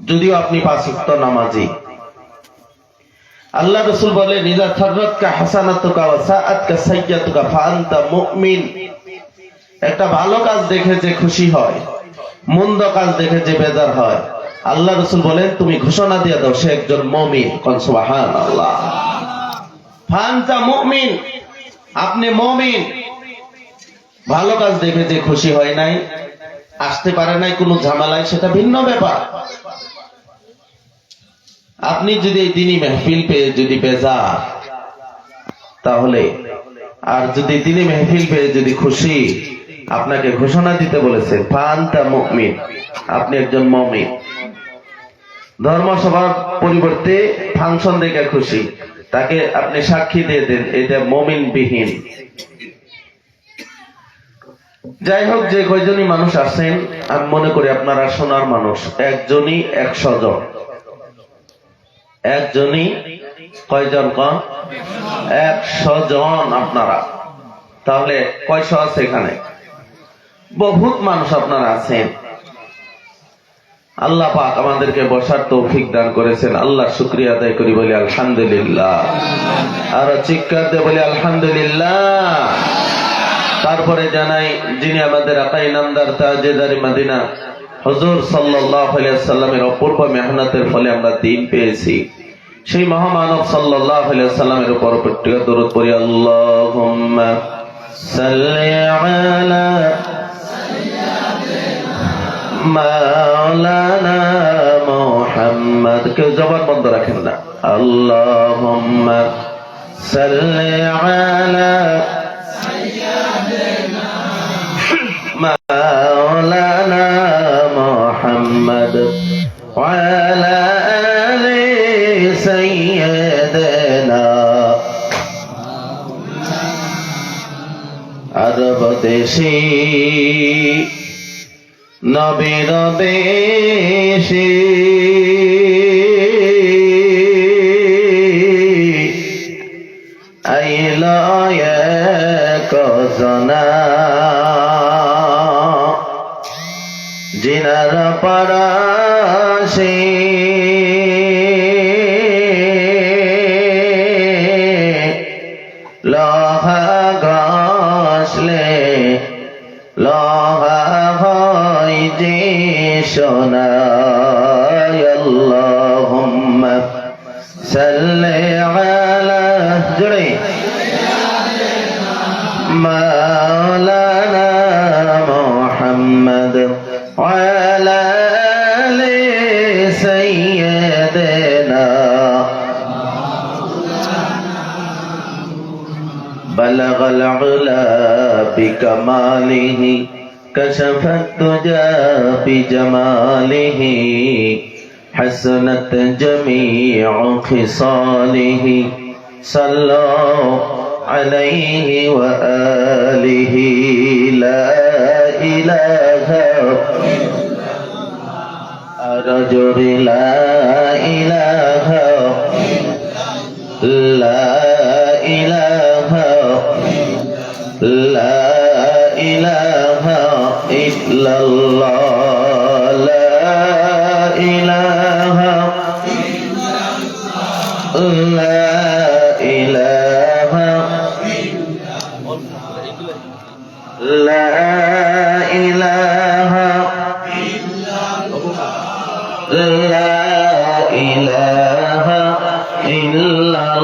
যদিও আপনি 5 ওয়াক্ত নামাজি। আল্লাহ রাসূল বলেন, ইযা সাররাতকা হাসানাতুকা ওয়া সাআতকা সাইয়্যাতুকা ফাআনতা মুমিন। একটা ভালো কাজ দেখে যে খুশি হয়, মন্দ কাজ দেখে যে বেজার হয়, আল্লাহ রাসূল বলেন তুমি ঘোষণা দিয়ে দাও সে একজন মুমিন। কোন সুবহানাল্লাহ। ফাআনতা মুমিন, আপনি মুমিন। ভালো কাজ দেখে যে খুশি হয় নাই, আসতে পারে নাই কোনো ঝামেলায়, সেটা ভিন্ন ব্যাপার। আপনি যদি এই দিনই মেহফিল পেয়ে যদি বেজার, তাহলে আর যদি দিনই মেহফিল পেয়ে যদি খুশি, আপনাকে ঘোষণা দিতে বলেছেন ফাআনতা মুমিন, আপনি একজন মুমিন। ধর্মসভার পরিবর্তে ফাংশন দেখে খুশি, তাকে আপনি সাক্ষী দিয়ে দেন এটা মুমিন বিহীন। যাই হোক, যে কয়জনই মানুষ আছেন, আমি মনে করি আপনারা সোনার মানুষ। একজনই 100 জন। একজনই কয়জন? 100 জন আপনারা। তাহলে কয়শো আছে এখানে? বহুত মানুষ আপনারা আছেন। আল্লাহ পাক আমাদেরকে বসার তৌফিক দান করেছেন। আল্লাহ শুকরিয়া আদায় করি, বলি আলহামদুলিল্লাহ। আর চিৎকার দিয়ে বলি আলহামদুলিল্লাহ। তারপরে জানাই, যিনি আমাদের আকাই নামদার তাজেদারি মদিনা হুজুর সাল্লাল্লাহু আলাইহি ওয়াসাল্লামের অপূর্ব মেহনতের ফলে আমরা দিন পেয়েছি, সেই মহামানব সাল্লাল্লাহু আলাইহি ওয়াসাল্লামের উপর প্রত্যেক দরুদ পড়ি। আল্লাহুম্মা সাল্লি আলা মাওলানা মুহাম্মদ। কেউ জবান বন্ধ রাখেন না। আল্লাহুম্মা সাল্লি আলা মাওলানা মুহাম্মদ ওয়া আলা আলি সাইয়্যিদিনা। আরব দেশে নবীর বেশে আইল এক জনা, জিনার পরাশে লোহা ঘষলে লোহা হয় যে সোনা। আল্লাহুম্মা সাল্লি আলা জুড়ে মাওলানা মুহাম্মদ ওয়া আলা আলি সাইয়্যিদিনা। বালাগাল উলা বিকামালিহি কাশাফাত তুজা বিজামালিহি হাসানাত জামিউ খিসালিহি সাল্লাল্লাহু আলাইহি ওয়া আলিহি। লা ইলাহা ইল্লাল্লাহ। রাজুরি লা ইলাহা লা ইলাহা লা ইলাহা ইল্লাল্লাহ। লা ইলাহা লা ইলাহা লা ইলাহা লা ইলাহা ইল্লাল্লাহ।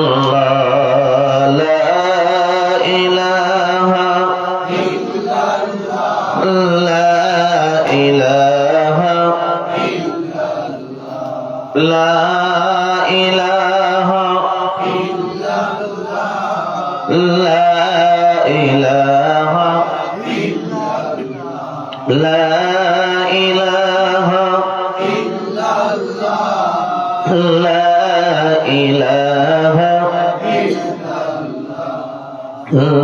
লা ইলাহা লা ইলাহা লা ইলাহা লা ইলাহা লা ইলাহা লা ইলাহা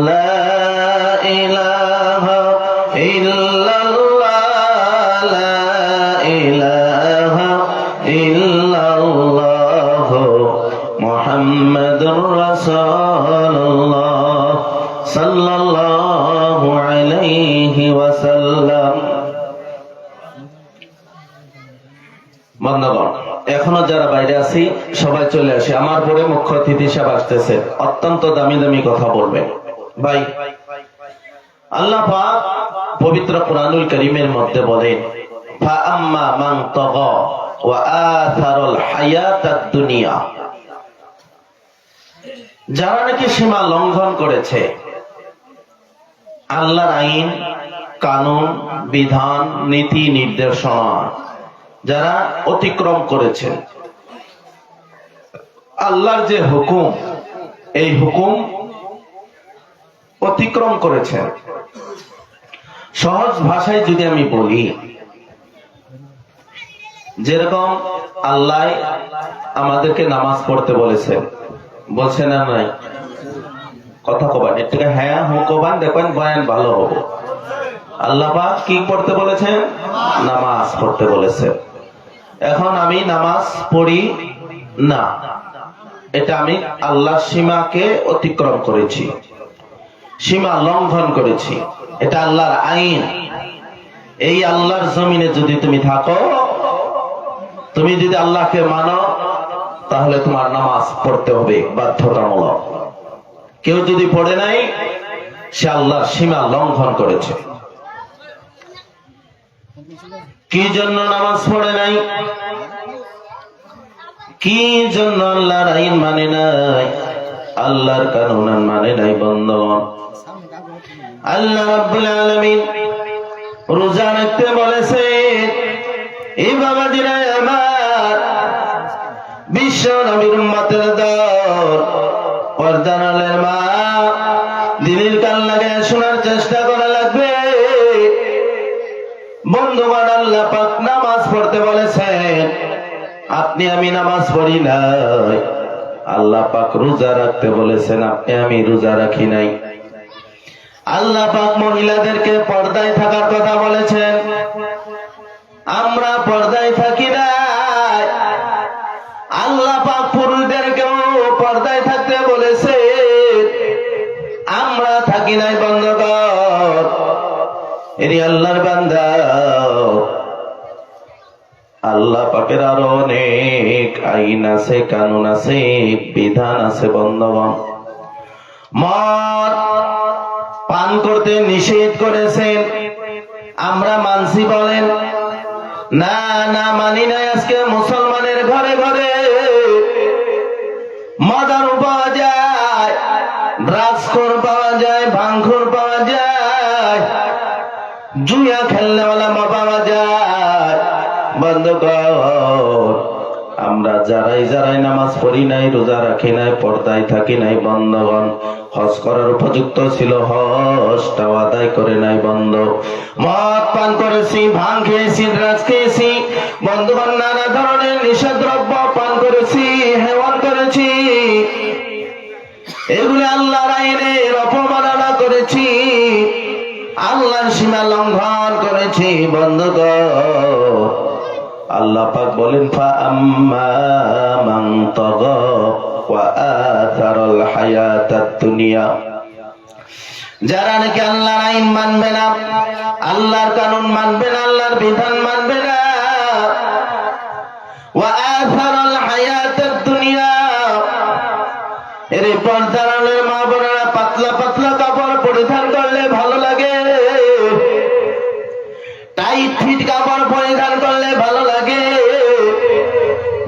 লা ইলাহা ইল্লাল্লাহ। লা ইলাহা ইল্লাল্লাহ মুহাম্মাদুর রাসূলুল্লাহ সাল্লাল্লাহু আলাইহি ওয়াসাল্লাম। বন্ধুগণ, এখনো যারা বাইরে আছি সবাই চলে আসে, আমার পরে মুখ্য অতিথি হিসাব আসতেছে, অত্যন্ত দামি দামি কথা বলবেন। ভাই, আল্লাহ পাক পবিত্র কুরআনুল কারীমের মধ্যে বলেন, ফাআম্মা মান তাগা ওয়া আথারাল হায়াতাদ দুনিয়া, যারা নাকি সীমা লঙ্ঘন করেছে, আল্লাহর আইন কানুন বিধান নীতি নির্দেশনা যারা অতিক্রম করেছেন, আল্লাহর যে হুকুম এই হুকুম অতিক্রম করেছেন। সহজ ভাষায় যদি আমি বলি, যেরকম আল্লাহ আমাদেরকে নামাজ পড়তে বলেছেন, বলছেন না নাই? কথা কবান, একটু হ্যাঁ হু কবান, দেখবেন বয়ান ভালো হবে। আল্লাহ পাক কি পড়তে বলেছেন? নামাজ পড়তে বলেছেন। এখন আমি নামাজ পড়ি না, এটা আমি আল্লাহর সীমাকে অতিক্রম করেছি, সীমা লঙ্ঘন করেছি, এটা আল্লাহর আইন। এই আল্লাহর জমিনে যদি তুমি থাকো, তুমি যদি আল্লাহকে মানো, তাহলে তোমার নামাজ পড়তে হবে বাধ্যতামূলক। কেউ যদি পড়ে নাই, সে আল্লাহর সীমা লঙ্ঘন করেছে। কি জন্য নামাজ পড়ে নাই? কি জন্য আল্লাহর আইন মানে নাই, আল্লাহর কানুন মানে নাই? বন্ধুগণ, আল্লাহ রাব্বুল আলামিন রোজা রাখতে বলেছে। এই বাবাজিরা আমার, বিশ্ব নবীর উম্মতের দল, পর্দার আলের মা, দিনের কান লাগায় শোনার চেষ্টা করা লাগবে। বন্ধুগণ, আল্লাহ পাক নামাজ পড়তে বলেছেন, আপনি আমি নামাজ পড়ি নাই। আল্লাহ পাক রোজা রাখতে বলেছেন, আপনি আমি রোজা রাখি নাই। আল্লাহ পাক মহিলাদেরকে পর্দায় থাকার কথা বলেছেন, আমরা পর্দায় থাকি না। আল্লাহ পাক পুরুষদেরকেও পর্দায় থাকতে বলেছে, আমরা থাকি নাই। বন্ধুগণ, এর আল্লাহর বান্দা, আল্লাহ পাকের আরো অনেক আইন আছে, কানুন আছে, বিধান আছে। বন্ধুগণ, মদ পান করতে নিষেধ করেছেন, আমরা মানছি বলেন না? না মানি নাই। আজকে মুসলমানের ঘরে ঘরে মদারু পাওয়া যায়, ড্রাগসখোর পাওয়া যায়, ভাঙখোর পাওয়া যায়, জুয়া খেলনেওয়ালা পাওয়া যায়। বন্ধুগণ, আমরা যারাই নামাজ পড়ি নাই, রোজা রাখি নাই, পর্দায় থাকি নাই, বন্ধুগণ, হজ করার উপযুক্ত ছিল, হজটাও আদায় করে নাই। বন্ধ মদ পান করেছি, ভাঙ খেয়েছি, ড্রাগস খেয়েছি, বন্ধুগণ, নানা ধরনের নিষেধদ্রব্য পান করেছি, হেওয়ান করেছি, এগুলো আল্লাহর আইনের অপমাননা করেছি, আল্লাহর সীমা লঙ্ঘন করেছি। বন্ধুগণ, আল্লাহ পাক বলেন, ফাআম্মা মান তাগা ওয়া আথারাল হায়াতাদ দুনিয়া, যারা নাকি আল্লাহর আইন মানবে না, আল্লাহর কানুন মানবে না, আল্লাহর বিধান মানবে না, ওয়া আথারাল হায়াতাদ দুনিয়া, এর পর্দার আলের মা বোনেরা পাতলা পাতলা কাপড় পরিধান করলে ভালো লাগে, টাইট ফিট কাপড় পরিধান করলে ভালো লাগে,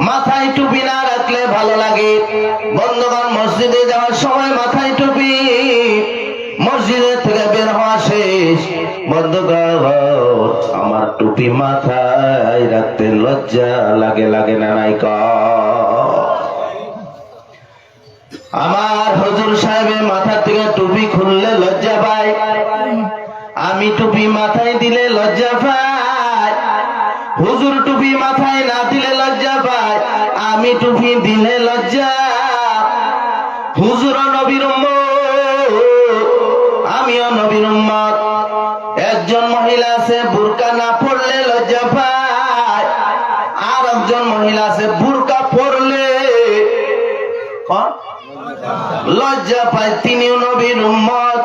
মাথায় টুপি না রাখলে ভালো লাগে। বন্ধুগণ, মসজিদে যাওয়ার সময় মাথায় টুপি, মসজিদের থেকে বের হওয়া শেষ। বন্ধুগণ, আমার টুপি মাথায় রাখতে লজ্জা লাগে, লাগে না? নাই ক? আমার হুজুর সাহেবের মাথা থেকে টুপি খুললে লজ্জা পায়, আমি টুপি মাথায় দিলে লজ্জা পাই। হুজুর টুপি মাথায় না দিলে লজ্জা পায়, আমি টুপি দিলে লজ্জা। হুজুর নবীর উম্মত, আমিও নবীর উম্মত। একজন মহিলা আছে বুরকা না পড়লে লজ্জা পায়, আর একজন মহিলা আছে বুরকা পড়লে লজ্জা পায়, তিনিও নবীর উম্মত।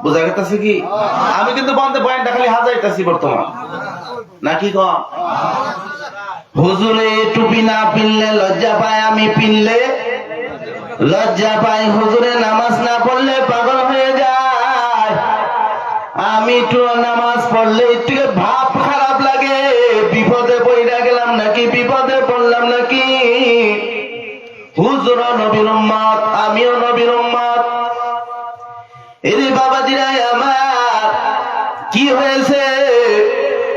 বুঝা গেছে কি? আমি কিন্তু বন্ধে বয়ানটা খালি হাজাইতেছি বর্তমান, নাকি কম? হুজুরে টুপি না পিনলে লজ্জা পায়, আমি পিনলে লজ্জা পাই। হুজুরে নামাজ না পড়লে পাগল হয়ে যায়, আমি একটু নামাজ পড়লে একটু ভাব খারাপ লাগে, বিপদে পড়ে গেলাম নাকি, বিপদে পড়লাম নাকি। হুজুর নবীর উম্মত, আমিও নবীর উম্মত। এরে বাবাজিরা আমার, কি হয়েছে?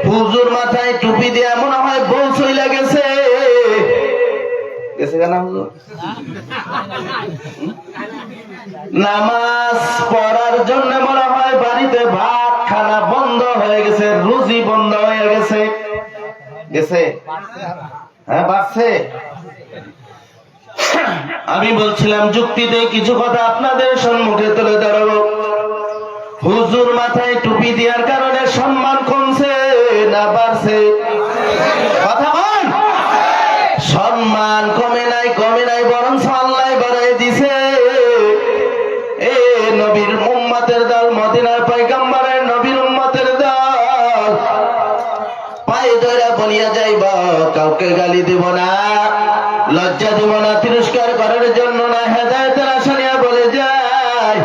হুজুর মাথায় টুপি দেয়া মনে হয় বউ চইলা গেছে। গেছে কেন হুজুর? নামাজ পড়ার জন্য মনে হয় বাড়িতে ভাত খানা বন্ধ হয়ে গেছে, রুজি বন্ধ হয়ে গেছে। গেছে? হ্যাঁ, বাড়ছে। আমি বলছিলাম যুক্তিতে কিছু কথা আপনাদের সম্মুখে তুলে ধরব। হুজুর মাথায় টুপি দেওয়ার কারণে সম্মান কমছে না বাড়ছে? কথা বল। সম্মান কমে নাই, কমে নাই, বরং আল্লাহ বাড়াই দিছে। এ নবীর উম্মতের দল, মদিনার পয়গম্বরের নবীর উম্মতের দল, পায়ে ধরে বলিয়া যাইব, কাউকে গালি দিব না, লজ্জা দিব না, তিরস্কার করার জন্য না, হেদায়েতের আশা নিয়ে বলে যায়।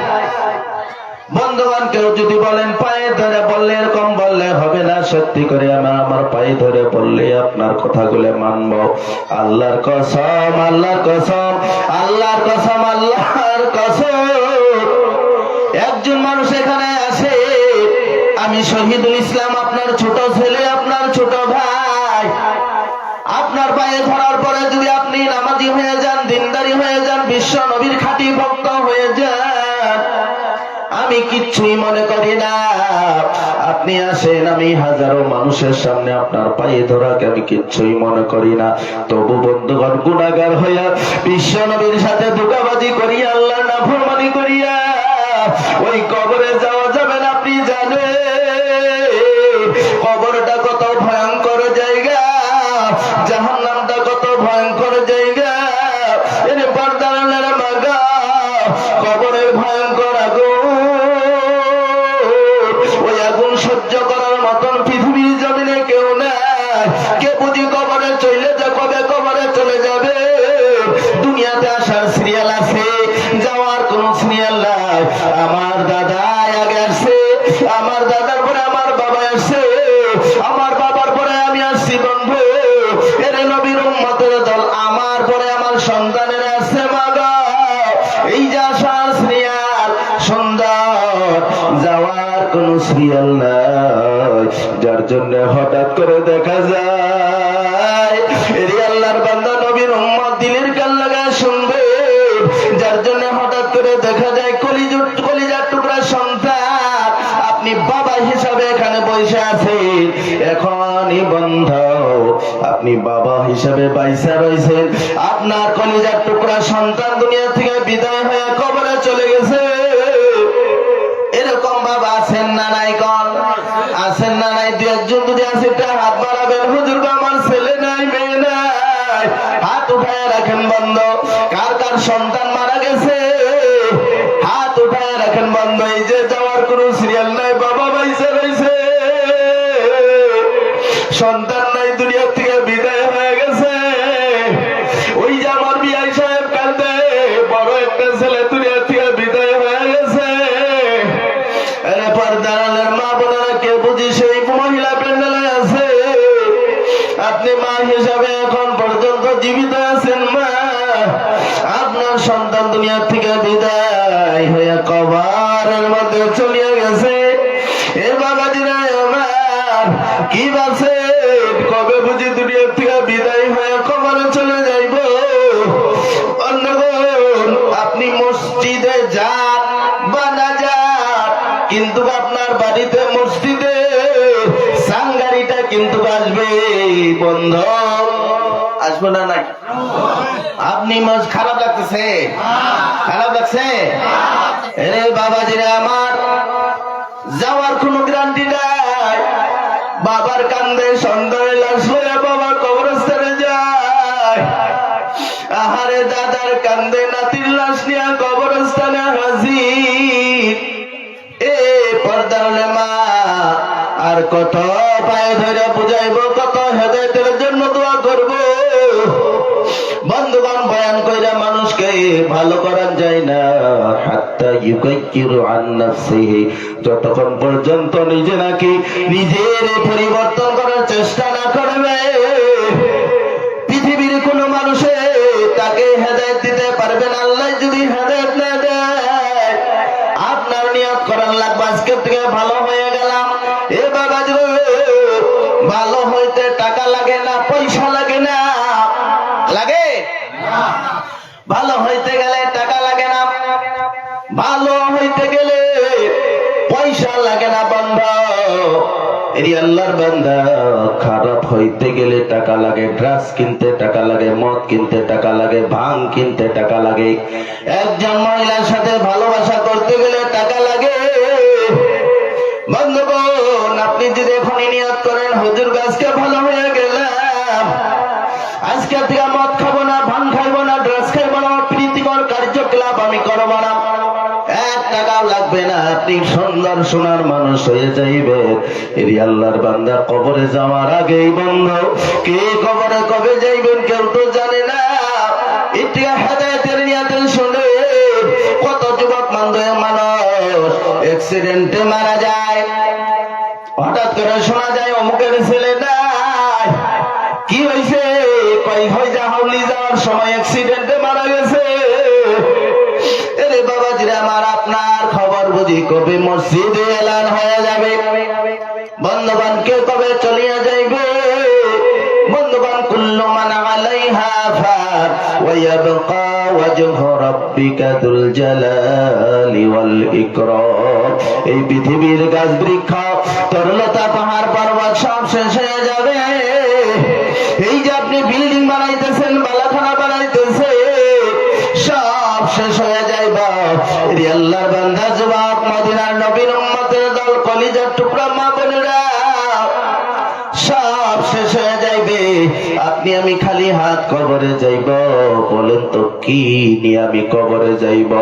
বন্ধুগণ, কেউ যদি বলেন পায়ে ধরে বললে, এরকম বললে হবে না। সত্যি করে আমার পায়ে ধরে বললে আপনার কথাগুলো মানব। আল্লাহর কসম, আল্লাহর কসম, আল্লাহর কসম, আল্লাহর কসম। একজন মানুষ এখানে আসে, আমি শহীদুল ইসলাম, আপনার ছোট ছেলে, আপনার ছোট ভাই, আপনার পায়ে ধরার পরে যদি আপনি নামাজি হয়ে যান, দিনদারি হয়ে যান, বিশ্ব নবীর খাঁটি ভক্ত হয়ে যান, আমি কিচ্ছুই মনে করি না। আপনি আসেন, আমি হাজারো মানুষের সামনে আপনার পায়ে ধরাকে আমি কিচ্ছুই মনে করি না। তবু বন্ধুগণ, গুনাহগার হইয়া বিশ্ব নবীর সাথে ধোঁকাবাজি করিয়া, আল্লাহর নাফরমানি করিয়া ওই কবরে যাওয়া যাবে না। আপনি জানেন কবরটা কত ভয়ঙ্কর জায়গা, জাহান্নামটা কত ভয়ঙ্কর জায়গা। এর পর্দার মাগা, কবরের ভয়ঙ্কর আগুন, ওই আগুন সহ্য করার মতন পৃথিবীর জমিনে কেউ নাই। কে বুঝি কবরে চলে যা, কবে কবরে চলে যাবে। দুনিয়াতে আসার সিরিয়াল আছে, যাওয়ার কোন সিরিয়াল নাই। আমার দাদা আগে আসছে, আমার দাদার পরে আমার বাবা আসছে, আমার বাবার পরে আমি আসছি। বন্ধু, এর নবীর উম্মতের দল, আমার পরে আমার সন্তানের আসছে। মাগা, এই যে আসার সিরিয়াল সুন্দর, যাওয়ার কোন সিরিয়াল নাই। যার জন্য হঠাৎ করে দেখা যায়, এরি আল্লাহর বান্দা নবীর উম্মত দিলের কান লাগায় শুনবে। যার জন্য হঠাৎ করে দেখা যায় কলিজার টুকরা সন্তান, আপনি বাবা হিসাবে এখানে বসে আছেন, এখনই বন্ধ, আপনি বাবা হিসাবে বাইসা রয়েছেন, আপনার কলিজার টুকরা সন্তান দুনিয়া থেকে বিদায় হয়ে কবরে চলে গেছে। এরকম বাবা আছেন না নাই? কন আছেন না নাই? দু একজন যদি আছে, হাত বাড়াবেন। হুজুর, আমার ছেলে নাই, মেয়ে নাই, হাত উঠায় রাখেন। বন্ধ। কার কার সন্তান মারা গেছে, হাত উঠায় রাখেন। বন্ধ। এই যে যাওয়ার কোন সিরিয়াল নাই, বাবা বাইসা রয়েছে, সন্তান নাই, দুনিয়া থেকে বিদায় হয়ে গেছে। ওই যে আমার বিআই সাহেব কান্দে, বড় একটা ছেলে দুনিয়া থেকে বিদায় হয়ে গেছে। আরে পর্দার মা বোনেরা, কে বুঝি সেই মহিলা প্যান্ডেলে আছে, আপনি মা হিসাবে এখন পর্যন্ত জীবিত আছেন। মা, আপনার সন্তান দুনিয়া থেকে বিদায় হয়ে কবরের মধ্যে চলিয়ে গেছে। এ বাবাজিরা আমার, কি বাসে কবে বুঝি দুনিয়া থেকে বিদায় হয়ে কবরে চলে যাইব। অন্যগণ, আপনি মসজিদে যান বা না যান, কিন্তু আপনার বাড়িতে মসজিদে সাংগারিটা কিন্তু আসবে। বন্ধ আসবো না নাই? আপনি খারাপ লাগতেছে? খারাপ লাগছে? এরে বাবাজিরা আমার, যাওয়ার কোন গ্যারান্টি নাই। বাবার কান্দে সন্তানের লাশ হয়ে বাবা কবরস্থানে যায়। আহারে দাদার কান্দে নাতির লাশ নিয়ে কবরস্থানে হাজির। এ পর্দার মা আর আর কত পায়ে ধরে বুঝাইব, কত হেদায়েতের জন্য দোয়া করব। বন্ধুগণ, বয়ান কইরা মানুষকে ভালো করা যায় না হাত্তা ইউগাইয়িরু আন নাফসিহি, যতক্ষণ পর্যন্ত নিজে নাকি নিজের পরিবর্তন করার চেষ্টা না করবে, পৃথিবীর কোন মানুষে তাকে হেদায়েত দিতে পারবে না। আল্লাহ যদি হেদায়েত না দেয়, আপনার নিয়ত করার লাগবে আজকে থেকে ভালো হয়ে গেলাম। এ বাবা, ভালো হইতে টাকা লাগে না, পয়সা লাগে না। লাগে? ভালো হইতে গেলে টাকা লাগে না, ভালো হইতে গেলে পয়সা লাগে না। বান্দা, এরি আল্লাহর বান্দা, খারাপ হইতে গেলে টাকা লাগে, ড্রাগস কিনতে টাকা লাগে, মদ কিনতে টাকা লাগে, ভাঙ কিনতে টাকা লাগে। একজন মহিলার সাথে ভালোবাসা করতে গেলে টাকা লাগে। বন্ধুগণ, আপনি যদি এখনই নিয়ত করেন, হুজুর আজকে ভালো হয়ে গেলাম, আজকে থেকে মদ খাবো না, ভাঙ খাইবো না, ড্রাগস খাইবো না, প্রীতিকর কার্যকলাপ আমি করবো না, 1 টাকাও লাগবে না, আপনি সুন্দর সোনার মানুষ হয়ে যাইবেন। এরি আল্লাহর বান্দা, কবরে যাওয়ার আগেই বন্ধ, কে কবরে কবে যাইবেন কেউ তো জানে না। এটা হেদায়েতের নিয়তে শুনে কত যুবক মানুষ অ্যাক্সিডেন্টে মারা যায়। হঠাৎ করে শোনা যায় অমুকের ছেলে নাই, কি হয়েছে? কই হইজা হাউলি যাওয়ার সময় অ্যাক্সিডেন্টে মারা গেছে। এরে বাবাজিরা আমার, আপনার খবর বুঝি কবে মসজিদে এলান হয়ে যাবে? বন্ধুগণ, কে কবে চলিয়া যাইবে? বন্ধুগণ, কুল্লু মান আলাইহা ফান ওয়া ইয়াবকা ওয়াজহু রাব্বিকা যুল জালালি ওয়াল ইকরাম। এই পৃথিবীর গাছ বৃক্ষ, তরলতা, পাহাড় পর্বত সব শেষ হয়ে যাবে। এই যে আপনি বিল্ডিং বানাইতেছেন, বালাখানা বানাইতেছে, সব শেষ হয়ে যাইব। আল্লাহর বান্দা, যুবক, মদিনার নবীর উম্মতের দল, কলিজার টুকরা মা বোনেরা, সব শেষ হয়ে যাইবে। আপনি আমি খালি হাত কবরে যাইব। বলেন তো, কি নিয়ে আমি কবরে যাইব?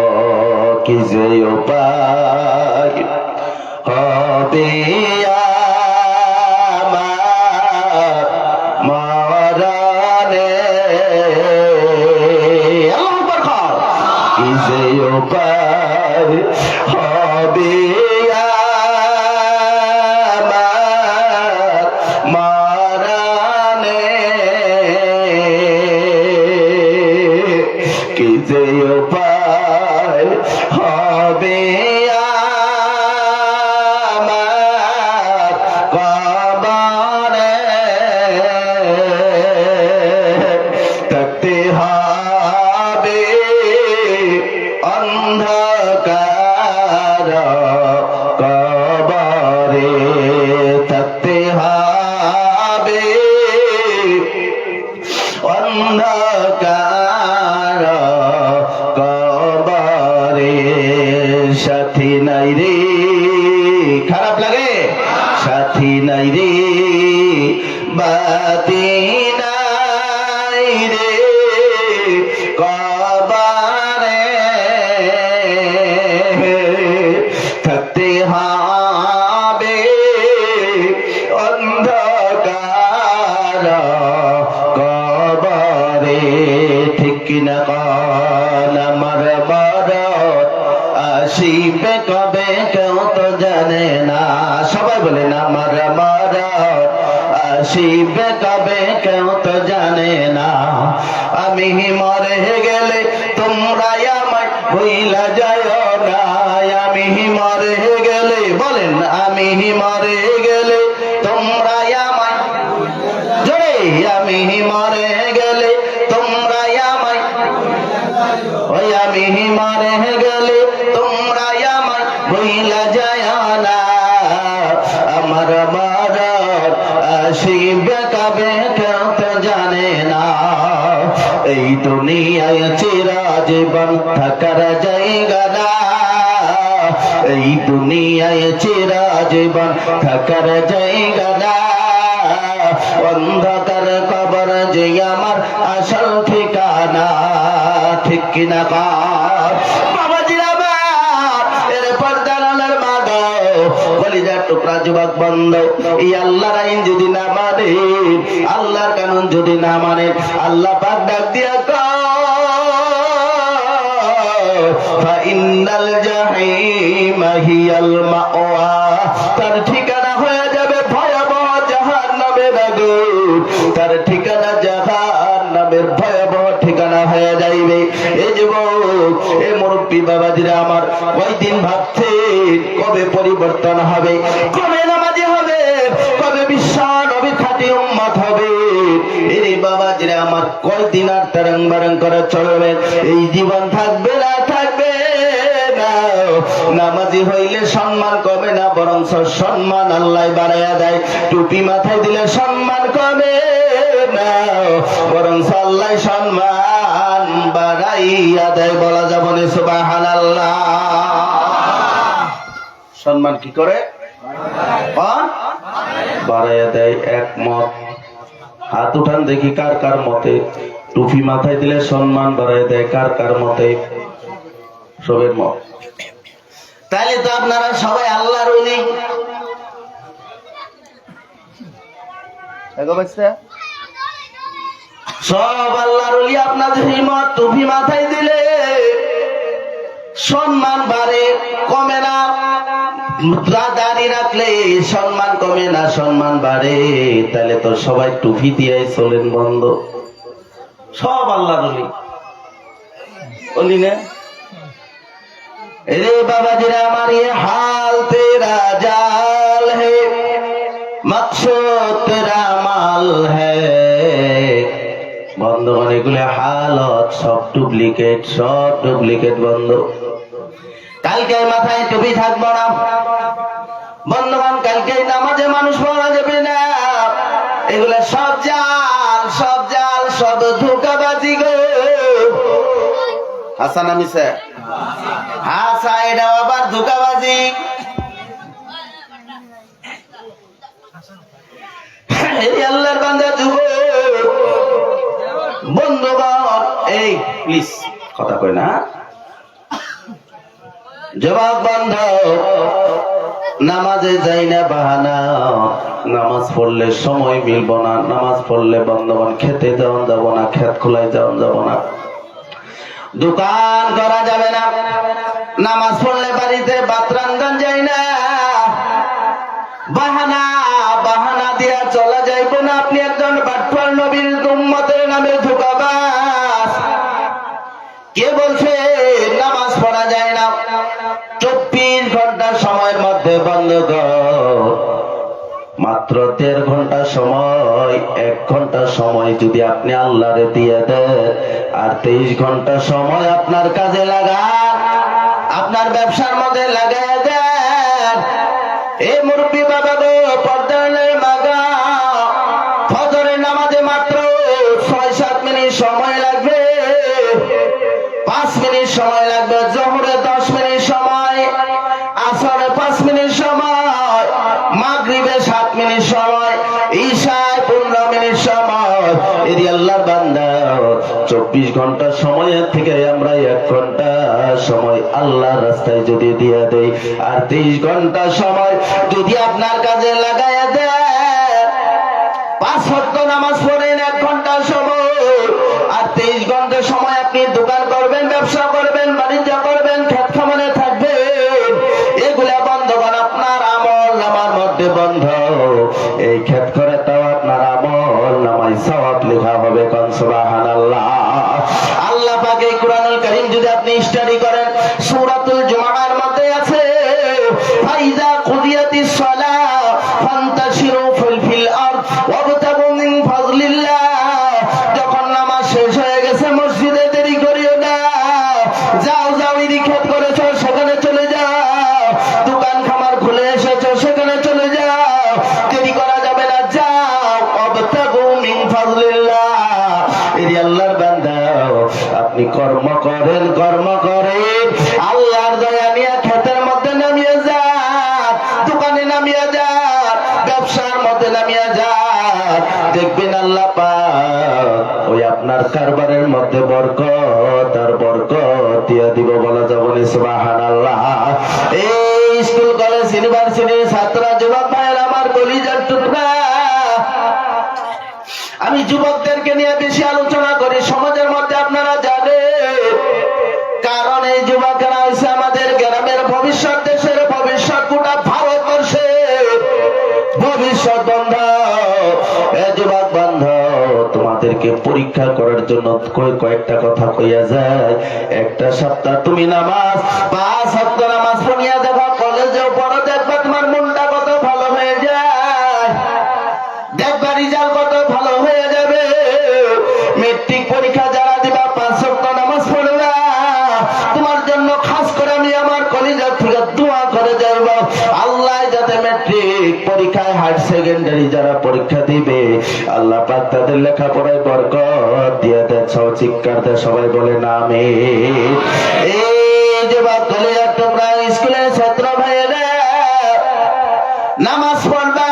কি যে উপায় হবে আমার মরণে? আল্লাহু আকবার। কি যে উপায় হবে আমার মরণে? কি যে উপায় হবে আমার কবরে? থাকতে হবে অন্ধকার কবরে, থাকতে হবে অন্ধকার কবরে। সাথী নাই রে, খারাপ লাগে? সাথী নাই রে, বাতি নাই রে কবরে, থাকতে হবে অন্ধকার কবরে। ঠিক কিনা কন? আমার বরত আসিবে কবে কেউ তো জানে না। সবাই বলেন, আমার বরত আসিবে কবে কেউ তো জানে না। আমি মরে গেলে তোমরা আমায় ভুইলা যায় না। আমি মরে গেলে, বলেন, আমি মরে গেলে তোমরা আমায়, জোরে, আমি মরে গেলে তোমরা আমায়, ওই আমি মরে গেলে তোমরা আমায় ভুইলা যায় না। আমার মরণ আসিবে কবে কেউ তো জানে না। এই দুনিয়ায় চিরজীবন থাকার জায়গা না। এই দুনিয়ায় চিরজীবন থাকার জায়গা না। অন্ধকার কবর যে আমার আসল ঠিকানা। ঠিক কিনা বাবাজিরা? এর পর্দার মা গো, কলিজার টুকরা যুবক বন্ধু, এই আল্লাহর আইন যদি না মানে, আল্লাহর কানুন যদি না মানে, আল্লাহ পাক ডাক দিয়া ফাইনাল জাহিমা হিয়াল মাওয়া, তার ঠিকানা হয়ে যাবে ভয়াবহ জাহান্নামের আগুন, তার ঠিকানা জাহান্নামের ভয়াবহ ঠিকানা হয়ে যাইবে। এই যুবক, এ মুরব্বী বাবাজিরা আমার, ওই দিন ভাবছে কবে পরিবর্তন হবে, কবে নামাজি হবে, কবে বিশ্ব নবী খাঁটি উম্মত হবে। এই বাবাজিরা আমার, কয়দিন আর তারাং বারাং করে চলবে, এই জীবন থাকবে না, থাকবে না। নামাজি হইলে সম্মান কমে না, বরং সম্মান আল্লাহ বাড়াইয়া দেয়। টুপি মাথায় দিলে সম্মান কমে না, বরং আল্লাহ সম্মান বাড়াইয়া দেয়। বলা যাবে না সুবহানাল্লাহ। সম্মান কি করে? বাড়াইয়া দেয়। একমত? হাত উঠান দেখি কার কার মতে টুপি মাথায় দিলে সম্মান বাড়াইয়া দেয়, কার কার মতে? সবের মত। তাহলে তো আপনারা সবাই আল্লাহর ওলি। সব আল্লাহর ওলি। আপনাদের মত, টুপি মাথায় দিলে সম্মান বাড়ে, কমে না। দাড়ি রাখলে সম্মান কমে না, সম্মান বাড়ে। তাহলে তো সবাই টুপি দিয়ে চলেন বন্ধ। সব আল্লাহর ওলি, ওলি না? रे बाबाजीरा আমার ये हाल तेरा जाल है, मकसूद तेरा माल है। বন্ধুগণ, এগুলো হালত সব ডুপ্লিকেট, সব ডুপ্লিকেট বন্ধু। কালকে মাথায় টুপি থাকবো না বন্ধুগণ, কালকে নামাজে মানুষ পড়া যাবে না। এগুলো সব জাল, সব জাল, সব ধোঁকাবাজি গো। হাসান আমিসে হাসা, এটা আবার ধোঁকাবাজি। আল্লাহর বান্দা যুবক বন্ধুগণ, এই প্লিজ কথা কই না। যুবক বন্ধু, নামাজে যাই না বাহানা, নামাজ পড়লে সময় মিলব না, নামাজ পড়লে বন্ধুগণ খেতে যাওয়া যাব না, খেত খোলায় যাওয়া যাব না, দোকান করা যাবে না, নামাজ পড়লে বাড়িতে ভাত রান্ধান যায় না, বাহানা বাহানা দিয়া চলা যাইব না। আপনি একজন বাটপার নবীর উম্মতের নামে ধোঁকাবাজ। কে বলছে নামাজ পড়া যায় না? 24 ঘন্টা সময়ের মধ্যে বন্ধুগণ, মাত্র 1.5 ঘন্টা সময়, 1 ঘন্টা সময় যদি আপনি আল্লাহরে দিয়ে দেন, আর 23 ঘন্টা সময় আপনার কাজে লাগান, আপনার ব্যবসার মধ্যে লাগাই দেন। এই মুরব্বী বাবা গো, পর্দার মাগা, ফজরের নামাজে মাত্র 6-7 মিনিট সময় লাগবে, 5 মিনিট সময় লাগবে, জোহরে 10 মিনিট সময়, আসরে 5 মিনিট সময়, মাগরিবে 7 মিনিট সময়, ঈশায় 15 মিনিট সময়। এরি আল্লাহর বান্দা, 24 ঘন্টা সময়ের থেকে আমরা 1 ঘন্টা সময় আল্লাহর রাস্তায় যদি দিয়ে দেই, আর 23 ঘন্টা সময় যদি আপনার কাজে লাগাইয়া দেন, 5 ওয়াক্ত নামাজ পড়েন 1 ঘন্টা সময়, আর 23 ঘন্টা সময় আপনি দোকান করবেন, ব্যবসা করবেন, বাণিজ্য করবেন, খেত খামারে থাকবেন, এগুলা বন্ধগণ আপনার আমল নামার মধ্যে বন্ধ। এই খেত করে তাও আপনার আমল নামায় সওয়াব লেখা হবে। কোন সুবহানাল্লাহ। আল্লাহ পাক এই কুরআনুল কারীম যদি আপনি স্টাডি করেন, সূরাতুল জুমার মধ্যে আছে, ফাইজা কুদিয়াতিস সালাহ ফান্তাশিরু ফিল আরদ ওয়াবতাগু মিন ফাযলিল্লাহ। যখন নামাজ শেষ হয়ে গেছে, মসজিদে দেরি করিও না, যাও যাও, ইরি খেত করেছো সেখানে চলে যাও, দোকান খামার খুলে এসেছো সেখানে চলে যাও, দেরি করা যাবে না, যাও, ওয়াবতাগু মিন ফাযলিল্লাহ। এরি আল্লাহর বান্দা, আপনি কর্ম করেন, কর্ম করেন, আল্লাহর দয়া নিয়ে খেতের মধ্যে নামিয়ে যান, দোকানে নামিয়ে যান, ব্যবসার মধ্যে নামিয়ে যান, দেখবেন আল্লাহ পাক ওই আপনার কারবারের মধ্যে বরকত আর বরকত দিয়ে দিব। বলা যাবে না সুবহানাল্লাহ। এই স্কুল কলেজ ইউনিভার্সিটির ছাত্ররা, যুবক ভাইয়ের, আমার কলিজার টুকরা, আমি যুবকদেরকে নিয়ে বেশি আলোচনা করি সমাজের মধ্যে, আপনারা জানেন। কারণ এই যুবকেরা হচ্ছে আমাদের গ্রামের ভবিষ্যৎ, দেশের ভবিষ্যৎ, গোটা ভারতবর্ষের ভবিষ্যৎ। বান্ধব, এ যুবক বান্ধব, তোমাদেরকে পরীক্ষা করার জন্য কয়েকটা কথা কইয়া যায়। একটা সপ্তাহ তুমি নামাজ 5 ওয়াক্ত নামাজ পড়িয়া দেখো, কলেজেও পড়ো, দেখবা তোমার মনটা কত ভালো হয়ে যায়, দেখবা রেজাল্ট কত ভালো হয়ে যাবে। মেট্রিক পরীক্ষা যারা দিবা 5 ওয়াক্ত নামাজ পড়বা, তোমার জন্য খাস করে আমি আমার কলিজার থেকে দোয়া করে যাব, আল্লাহ যাতে মেট্রিক পরীক্ষায়, হায়ার সেকেন্ডারি যারা পরীক্ষা দিবে, আল্লাহ পাক তাদের লেখাপড়ায় বরকত দিয়ে দেন। চিৎকার দিয়ে সবাই বলে আমিন। এই যে বাপ কলিজার তোমরা স্কুলের ছাত্র ভাইয়েরা, নামাজ পড়বা,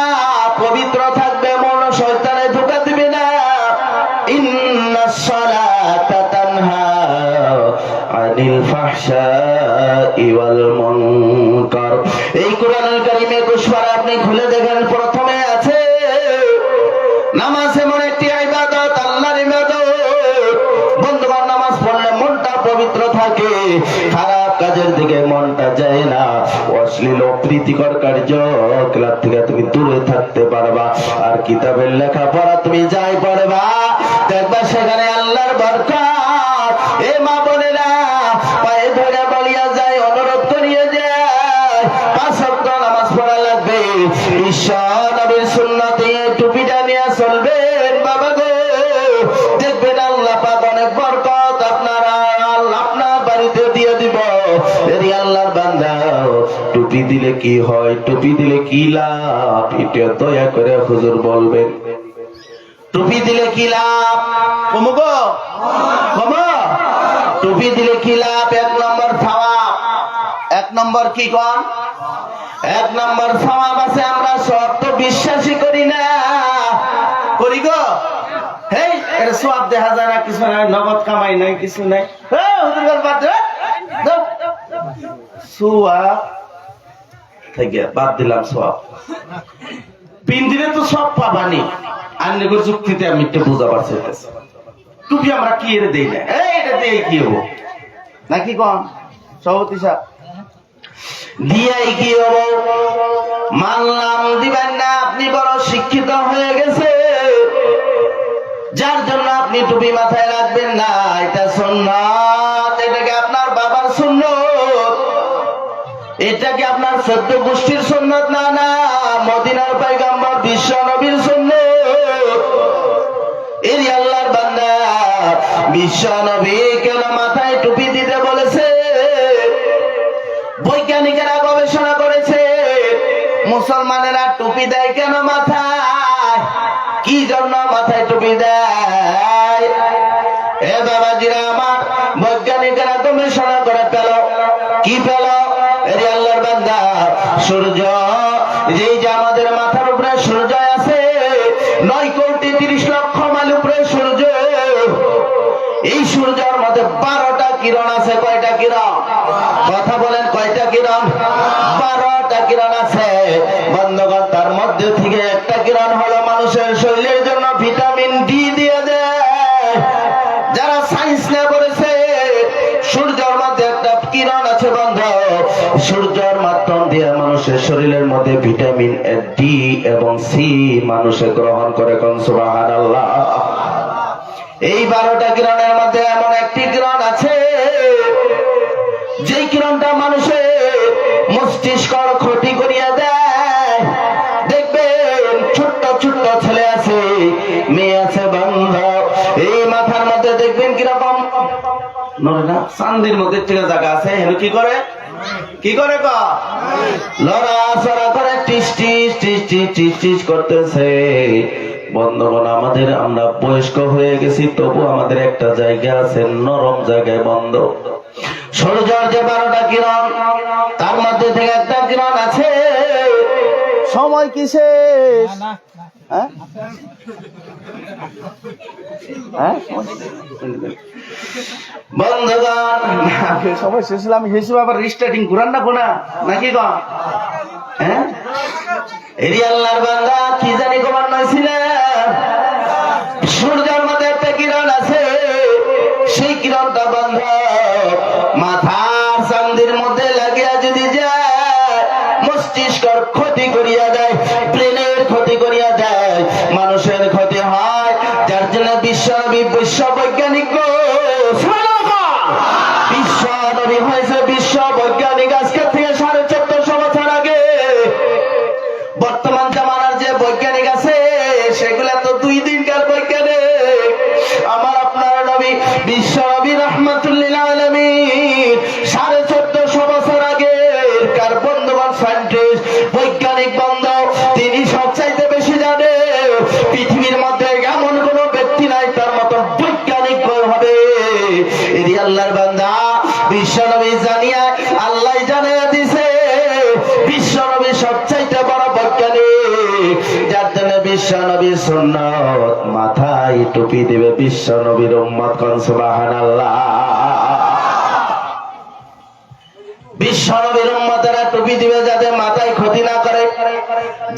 পবিত্র থাকবে, মন শয়তানে ধোঁকা দিবে না। ইন্নাস সালাতা তানহা আনিল ফাহশাই ওয়াল মুনকার। এই কোরআনুল কারীমে 21 পারা আপনি খুলে দেখেন, প্রথমে আছে নামাজ এমন একটি ইবাদত, আল্লাহর ইবাদত। বন্ধুগণ, নামাজ পড়লে মনটা পবিত্র থাকে, খারাপ কাজের দিকে মনটা যায় না, অশ্লীল অপ্রীতিকর কার্যকলাপ থেকে তুমি দূরে থাকতে পারবা। আর কিতাবের লেখাপড়া তুমি যাই পড়বা, দেখবা সেখানে আল্লাহর বরকত। এ মা বোনেরা, পায়ে ধরে বলিয়া যায়, অনুরোধ করিয়ে যায়, 5 ওয়াক্ত নামাজ পড়া লাগবে। ঈশ্বর নবীর সুন্নতে টুপিটা নিয়ে চলবেন বাবা গো, দেখবেন আল্লাহ পাক অনেক বরকত আপনার বাড়িতে দিয়ে দিব। এরি আল্লাহর বান্দা, টুপি দিলে কি হয়, টুপি দিলে কি লাভ, এটা দয়া করে হুজুর বলবেন। টুপি দিলে কি লাভ? কমগো কম, টুপি দিলে কি লাভ? 1 নম্বর সওয়াব। 1 নম্বর কি কোন? 1 নম্বর সওয়াব আছে। আমরা সব তো বিশ্বাসই করি না, করি গো? হেই, এটা সওয়াব দেখা যায় না, কিছু নাই, নগদ কামাই নাই, কিছু নাই। হুজুর গল বাদ দে, সওয়াব থেকে বাদ দিলাম। সওয়াব পিন দিলে তো সব পাবানি। আন্যের যুক্তিতে আমি একটু বুঝাবার চাইতেছি, টুপি আমরা কি এর দেই না, এটা দিয়ে কি হবো নাকি কম সভাপতি সাহেব, দিয়াই কি হবো? মানলাম, দিবেন না, আপনি বড় শিক্ষিত হয়ে গেছে, যার জন্য আপনি টুপি মাথায় রাখবেন না, এটা সুন্নাত। এটাকে আপনার বাবার সুন্নাত, এটাকে আপনার 14 গোষ্ঠীর সুন্নাত না, না, মদিনার পয়গম্বর বিশ্ব নবীর সুন্নাত। এর আল্লাহর বান্দা, বিশ্ব নবী কেন মাথায় টুপি দিতে বলেছে? বৈজ্ঞানিকেরা গবেষণা করেছে, মুসলমানেরা টুপি দেয় কেন মাথায়, কি জন্য মাথায় টুপি দেয়? এ বাবাজিরা আমার, বৈজ্ঞানিকেরা গবেষণা করে পেল, কি পেল? এর আল্লাহর বান্দা, সূর্য, যেই যে আমাদের মাথার উপরে সূর্য আছে, 9 কোটি 30 লক্ষ মাইল উপরে সূর্য, এই সূর্যের মধ্যে 12টা কিরণ আছে। কয়টা কিরণ? কথা বলেন, কয়টা কিরণ? 12টা কিরণ আছে। বন্ধুগণ, তার মধ্যে থেকে একটা কিরণ হলো মানুষের শরীরের জন্য ভিটামিন ডি দিয়ে দেয়। যারা সায়েন্স নিয়ে পড়েছে, সূর্যের মধ্যে একটা কিরণ আছে বন্ধু, সূর্যের মাধ্যম দিয়ে মানুষের শরীরের মধ্যে ভিটামিন ডি এবং সি মানুষে গ্রহণ করে। কোন সুবহানাল্লাহ। এই 12টা কিরণের মধ্যে এমন একটি কিরণ আছে, যেই কিরণটা মানুষের মস্তিষ্ক ক্ষতি করিয়া দেয়। দেখবেন ছোট্ট ছোট্ট ছেলে আছে, মেয়ে আছে বন্ধ, এই মাথার মধ্যে দেখবেন কিরকম নড়ে না, চান্দির মধ্যে একটা জায়গা আছে, হেন কি করে, কি করে লড়াচড়া করে, টিস টিস টিস টিস টিস টিস করতেছে। বন্ধুগণ, আমরা বয়স্ক হয়ে গেছি, তবু আমাদের একটা জায়গা আছে, নরম জায়গায় বন্ধ। সূর্যের যে 12টা কিরণ, তার মধ্যে থেকে একটা কিরণ আছে, সময় কি শেষ? বন্ধুগণ, সময় শেষ হলে আমি হিসেবে আবার রিস্টার্টিং করান না কোনা নাকি গণ? হ্যাঁ, এরি আল্লাহর বান্দা কি জানি কমান নয়ছিলেন, সূর্যের মধ্যে একটা কিরণ আছে, সেই কিরণটা বন্ধ মাথার চান্দির মধ্যে লাগিয়া যদি যায়, মস্তিষ্কর ক্ষতি করিয়া দেয়, ব্রেনের ক্ষতি করিয়া দেয়, মানুষের ক্ষতি হয়। যার জন্য বিশ্ব বৈজ্ঞানিক বিশ্ব নবী হয়েছে বিশ্ব বৈজ্ঞানিক আজকের থেকে 1450 বছর আগে। বর্তমান জামানার যে বৈজ্ঞানিক আছে সেগুলা তো 2 দিনকার বৈজ্ঞানিক। আমার আপনার নবী বিশ্ব নবী রহমাতুল্লিল আলামিন 1450 বছর আগে কার বন্ধুবান সায়েন্টিস্ট বৈজ্ঞানিক বন্ধ, তিনি সবচাইতে বেশি জানে। পৃথিবীর মধ্যে এমন কোন ব্যক্তি নাই তার মতো বৈজ্ঞানিক হবে। এদি আল্লাহর বান্দা বিশ্ব নবী জানিয়া আল্লাহ জানিয়ে দিছে বিশ্ব নবী সবচাইতে বড় বৈজ্ঞানিক। যার জন্য বিশ্ব নবীর সুন্নাত মাথায় টুপি দিবে বিশ্ব নবীর উম্মত। কোন সুবহানাল্লাহ। বিশ্ব নবীর উম্মতেরা টুপি দিবে যাতে মাথায় ক্ষতি না করে।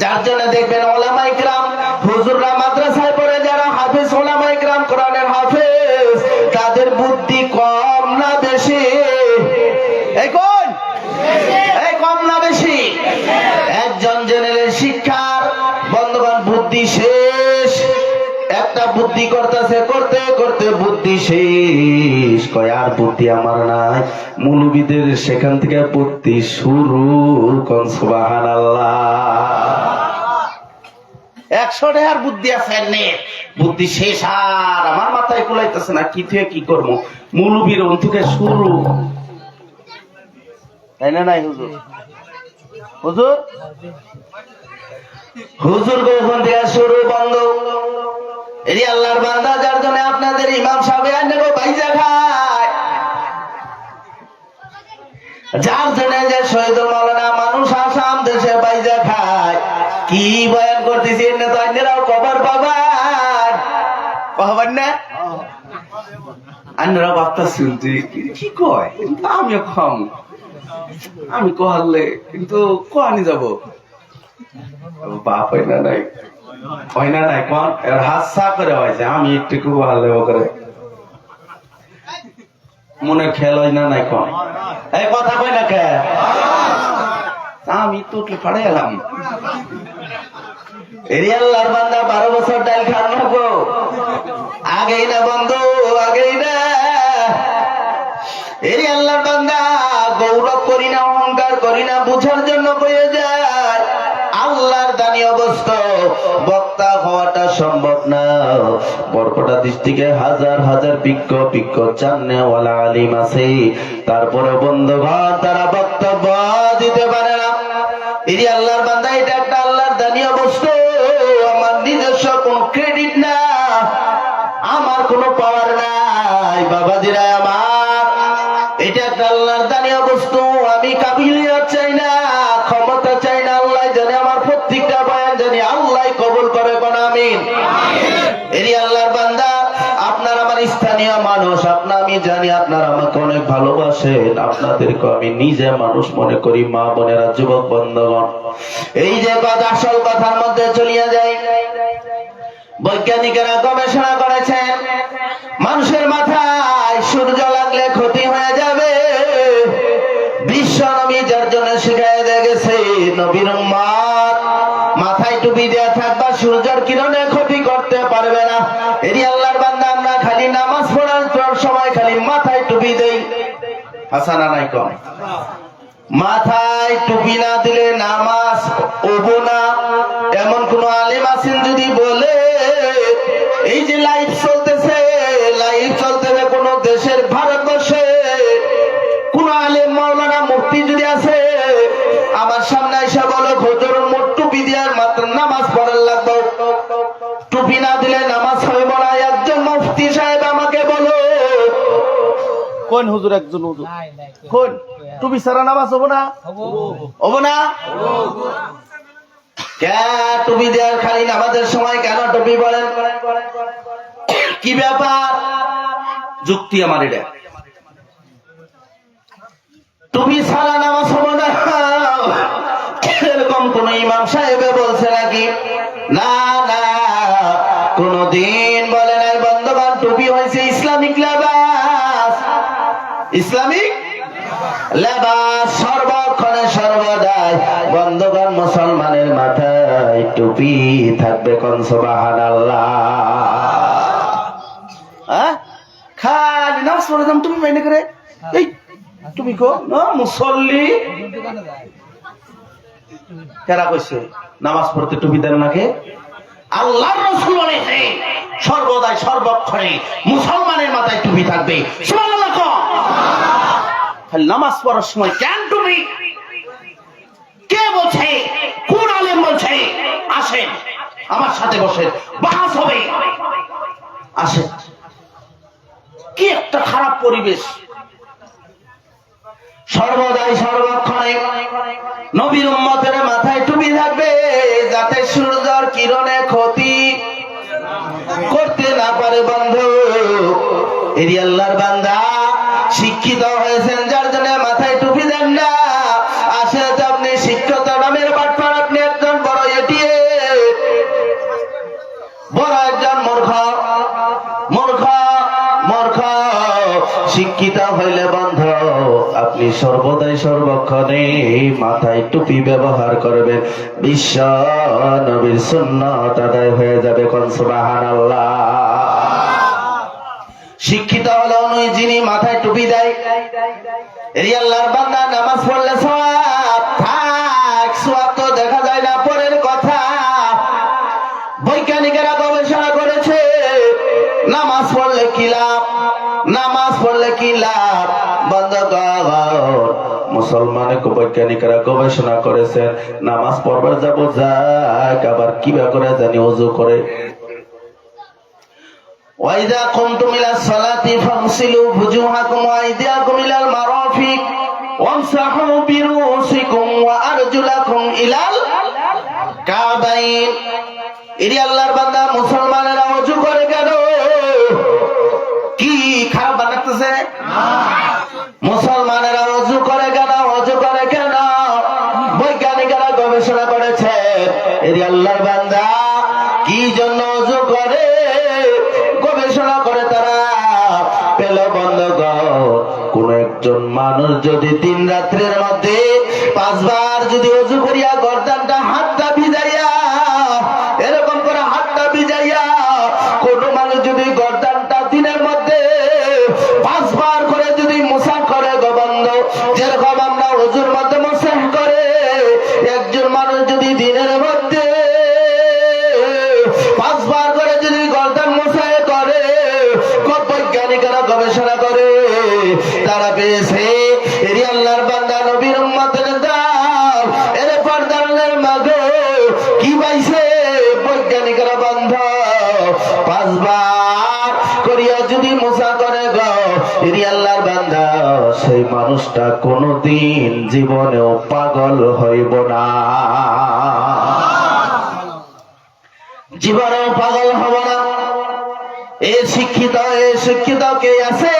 যার জন্য দেখবেন ওলামায়ে কিরাম হুজুররা মাদ্রাসায় পড়ে যারা হাফেজ ওলামায়ে কিরাম কোরআনের হাফেজ, তাদের বুদ্ধি কম না বেশি? এই কোন এই কম না বেশি? একজন জেনারেল শিক্ষার বন্ধুগণ বুদ্ধি শেষ, একটা বুদ্ধি করতেছে, করতে করতে বুদ্ধি শেষ, কয় আর বুদ্ধি আমার নাই। মৌলবীদের সেখান থেকে বুদ্ধি শুরু। কোন সুবহানাল্লাহ। 100 টাকার বুদ্ধি আছে, বুদ্ধি শেষ, আর আমার মাথায় কুলাইতেছে না, কি থেকে কি করবো। মৌলবীর অন্তুকে শুরু, তাই না? নাই হুজুর, হুজুর হুজুর কখন থেকে শুরু বন্ধ? এরি আল্লাহর বান্দা, যার জন্য আপনাদের ইমাম সাহেব আনগো বাইজা খায়, যার জন্য যে শহীদুল মাওলানা মানুষ আসাম দেশে বাইজা খায়। কি বয়ান করতেছি, এনে তো আন্যরাও কবর পাবার পাবেন না, আন্যরাও ভাবতেছি কি কয়, আমিও খাম, আমি কহালে কিন্তু কোয়ানি যাব বাপ হয় না নাই, হয় না নাই, কোন এর হাসা করে হয়েছে, আমি একটু কহালে করে মনে খেল হয় না নাই, কোন এই কথা কই না কে? আমি তো ফাড়ে এলাম। এরি আল্লাহর বান্দা 12 বছর ডাল খান না গো, আগেই না বন্ধু, আগেই না। এরি আল্লাহর বান্দা গৌরব করি না, অহংকার করি না, বুঝার জন্য কয়ে যায় আল্লাহর দানি অবস্থা বক্তা হওয়াটা সম্ভব না। বরকটা দৃষ্টিকে হাজার হাজার বিজ্ঞ জানেওয়ালা আলিম আছে, তারপরে বন্ধুগণ তারা বক্তব্য দিতে পারে না। এরি আল্লাহর বান্দা এটা একটা আল্লাহর দানি অবস্থা, আমার নিজস্ব কোন ক্রেডিট না, আমার কোনো পাওয়ার নাই। বাবাজিরা আমার, এটা একটা আল্লাহর দানি অবস্থা। আমি কাবিলিয়ত চাই না, ক্ষমতা চাই না, আল্লাহ জানে আমার প্রত্যেকটা বয়ান জানি আল্লাহ কবুল করে, কোন আমিন। এরি আল্লাহর বান্দা, আপনার আমার স্থানীয় মানুষ, আমি জানি আপনারা আমাকে অনেক ভালোবাসেন, আপনাদেরকে আমি নিজে মানুষ মনে করি। মা বোনেরা, যুবক বন্ধুগণ, এই যে কথা আসল কথার মধ্যে চলিয়া যায়। বৈজ্ঞানিকেরা গবেষণা করেছেন মানুষের মাথায় সূর্য লাগলে ক্ষতি হয়ে যাবে। বিশ্ব নবী যার জন্য শিখাই দিয়ে গেছে, নবীর উম্মত মাথায় টুপি দেয়া থাকবা, সূর্যের কিরণে ক্ষতি করতে পারবে না। এরি আল্লাহর বান্দা, আমরা খালি নামাজ পড়ার সময় খালি মাথায় টুপি দেই, হাসানা নাই কম? মাথায় টুপি না দিলে নামাজ ওবো না, এমন কোন আলেম আছেন যদি বলে? এই যে লাইভ চলতেছে কোন দেশের ভারতবর্ষে, কোন আলেম মাওলানা মুফতি যদি আছে আমার সামনে এসে বলো হুজুর মোট টুপি দেওয়ার মাত্র নামাজ পড়ার লাগবে, টুপি না দিলে নামাজ হইব না? একজন মুফতি সাহেব আমাকে বলো, কোন হুজুর? একজন হুজুর কোন? টুপি ছাড়া নামাজ হবো না? হবো না? টুপি দেওয়ার খালি নামাজের সময় কেন টুপি বলেন? কি ব্যাপার? যুক্তি আমার এটা। টুপি ছাড়া নামাজ হবে না এরকম কোন ইমাম সাহেবে বলছে নাকি? না না, কোনদিন বলে নাই। বন্ধুগণ, টুপি হয়েছে ইসলামিক লেবাস, ইসলামিক লেবাস সর্বক্ষণে সর্বদাই। বন্ধুগণ, মুসলমানের মাথায় টুপি থাকবে, কোন সুবহানাল্লাহ। খালি নামাজ পড়ে দাম টুপি পাইনি করে, এই টুপি কো না মুসল্লি কারা কইছে নামাজ পড়তে টুপি দেন নাকি? আল্লাহর রাসূল বলেছে সর্বদাই সর্বক্ষণে মুসলমানের মাথায় টুপি থাকবে। সুবহানাল্লাহ। খালি নামাজ পড়ার সময় কেন টুপি? কে বলছে? কোন আলেম বলছে? আসেন আমার সাথে বসেন, বাহাস হবে। আসেন। কি একটা খারাপ পরিবেশ। সর্বদাই সর্বক্ষণে নবীর উম্মতের মাথায় টুপি থাকবে, যাতে সূর্যের কিরণে ক্ষতি করতে না পারে। বন্ধু, এই আল্লাহর বান্দা শিক্ষিত হয়েছেন, যার জন্য মাথায় টুপি দেন না। আসলে আপনি শিক্ষিত নামের বাটপার, আপনি একজন বড় এটিএ, বড় একজন মূর্খ। মূর্খ মূর্খ। শিক্ষিত হইলে বন্ধ আপনি সর্বদাই সর্বক্ষণে মাথায় টুপি ব্যবহার করবেন, বিশ্ব নবীর সুন্নাত আদায় হয়ে যাবে, কোন সুবহানাল্লাহ। শিক্ষিত হলো নয় যিনি মাথায় টুপি দেয়। এই আল্লাহর বান্দা নামাজ পড়লে সওয়াব থাক, সওয়াব তো দেখা যায় না, পরের কথা। বৈজ্ঞানিকেরা গবেষণা করেছে নামাজ পড়লে কি লাভ, নামাজ পড়লে কি লাভ। মুসলমানের বৈজ্ঞানিকরা গবেষণা করেছেন নামাজ পড়বার যাবো যাক, আবার কিবা করে জানি ওযু করে। ওয়াইদা কুমতুম ইলাস সালাতি ফাগসিলু বুজুহাকুম ওয়া আইদিয়াকুম ইলাল মারাফিক ওয়ামসাহু বিরুসিকুম ওয়া আরজুলাকুম ইলাল কাবাইন। এরি আল্লাহর বান্দা, মুসলমানেরা ওযু করে কেন? কি খারাপ বানাতেছে? মুসলমানেরা ওযু করে কেন? ওযু করে কেন? বৈজ্ঞানিকরা গবেষণা করেছে এরি আল্লাহর বান্দা কি জন্য ওযু করে, গবেষণা করে তারা পেল। বন্ধুগণ, কোন একজন মানুষ যদি দিন রাত্রের মধ্যে 5 বার যদি ওযু করিয়া গর্দানটা হাতটা ভিজাইয়া, এরকম করে হাতটা ভিজাইয়া, কোন মানুষ যদি গর্দানটা দিনের মধ্যে 5 বার করে যদি মুসাহ করে গো বন্ধু, যেরকম আমরা ওযুর মধ্যে মুসাহ করে, একজন মানুষ যদি দিনের মধ্যে 5 বার করে যদি গর্দান মুসাহ করে, বৈজ্ঞানিকরা গবেষণা করে তারা পেয়েছে এরি আল্লাহর বান্দা নবীর উম্মতের দাম এর পর্দার মাঝে কি পাইছে বৈজ্ঞানিকরা। বন্ধ 5 বার করিয়া যদি মুসাহ করে গো এরি আল্লাহর বান্দা, সেই মানুষটা কোনদিন জীবনেও পাগল হইব না, জীবনেও পাগল হব না। এ শিক্ষিত কে আছে?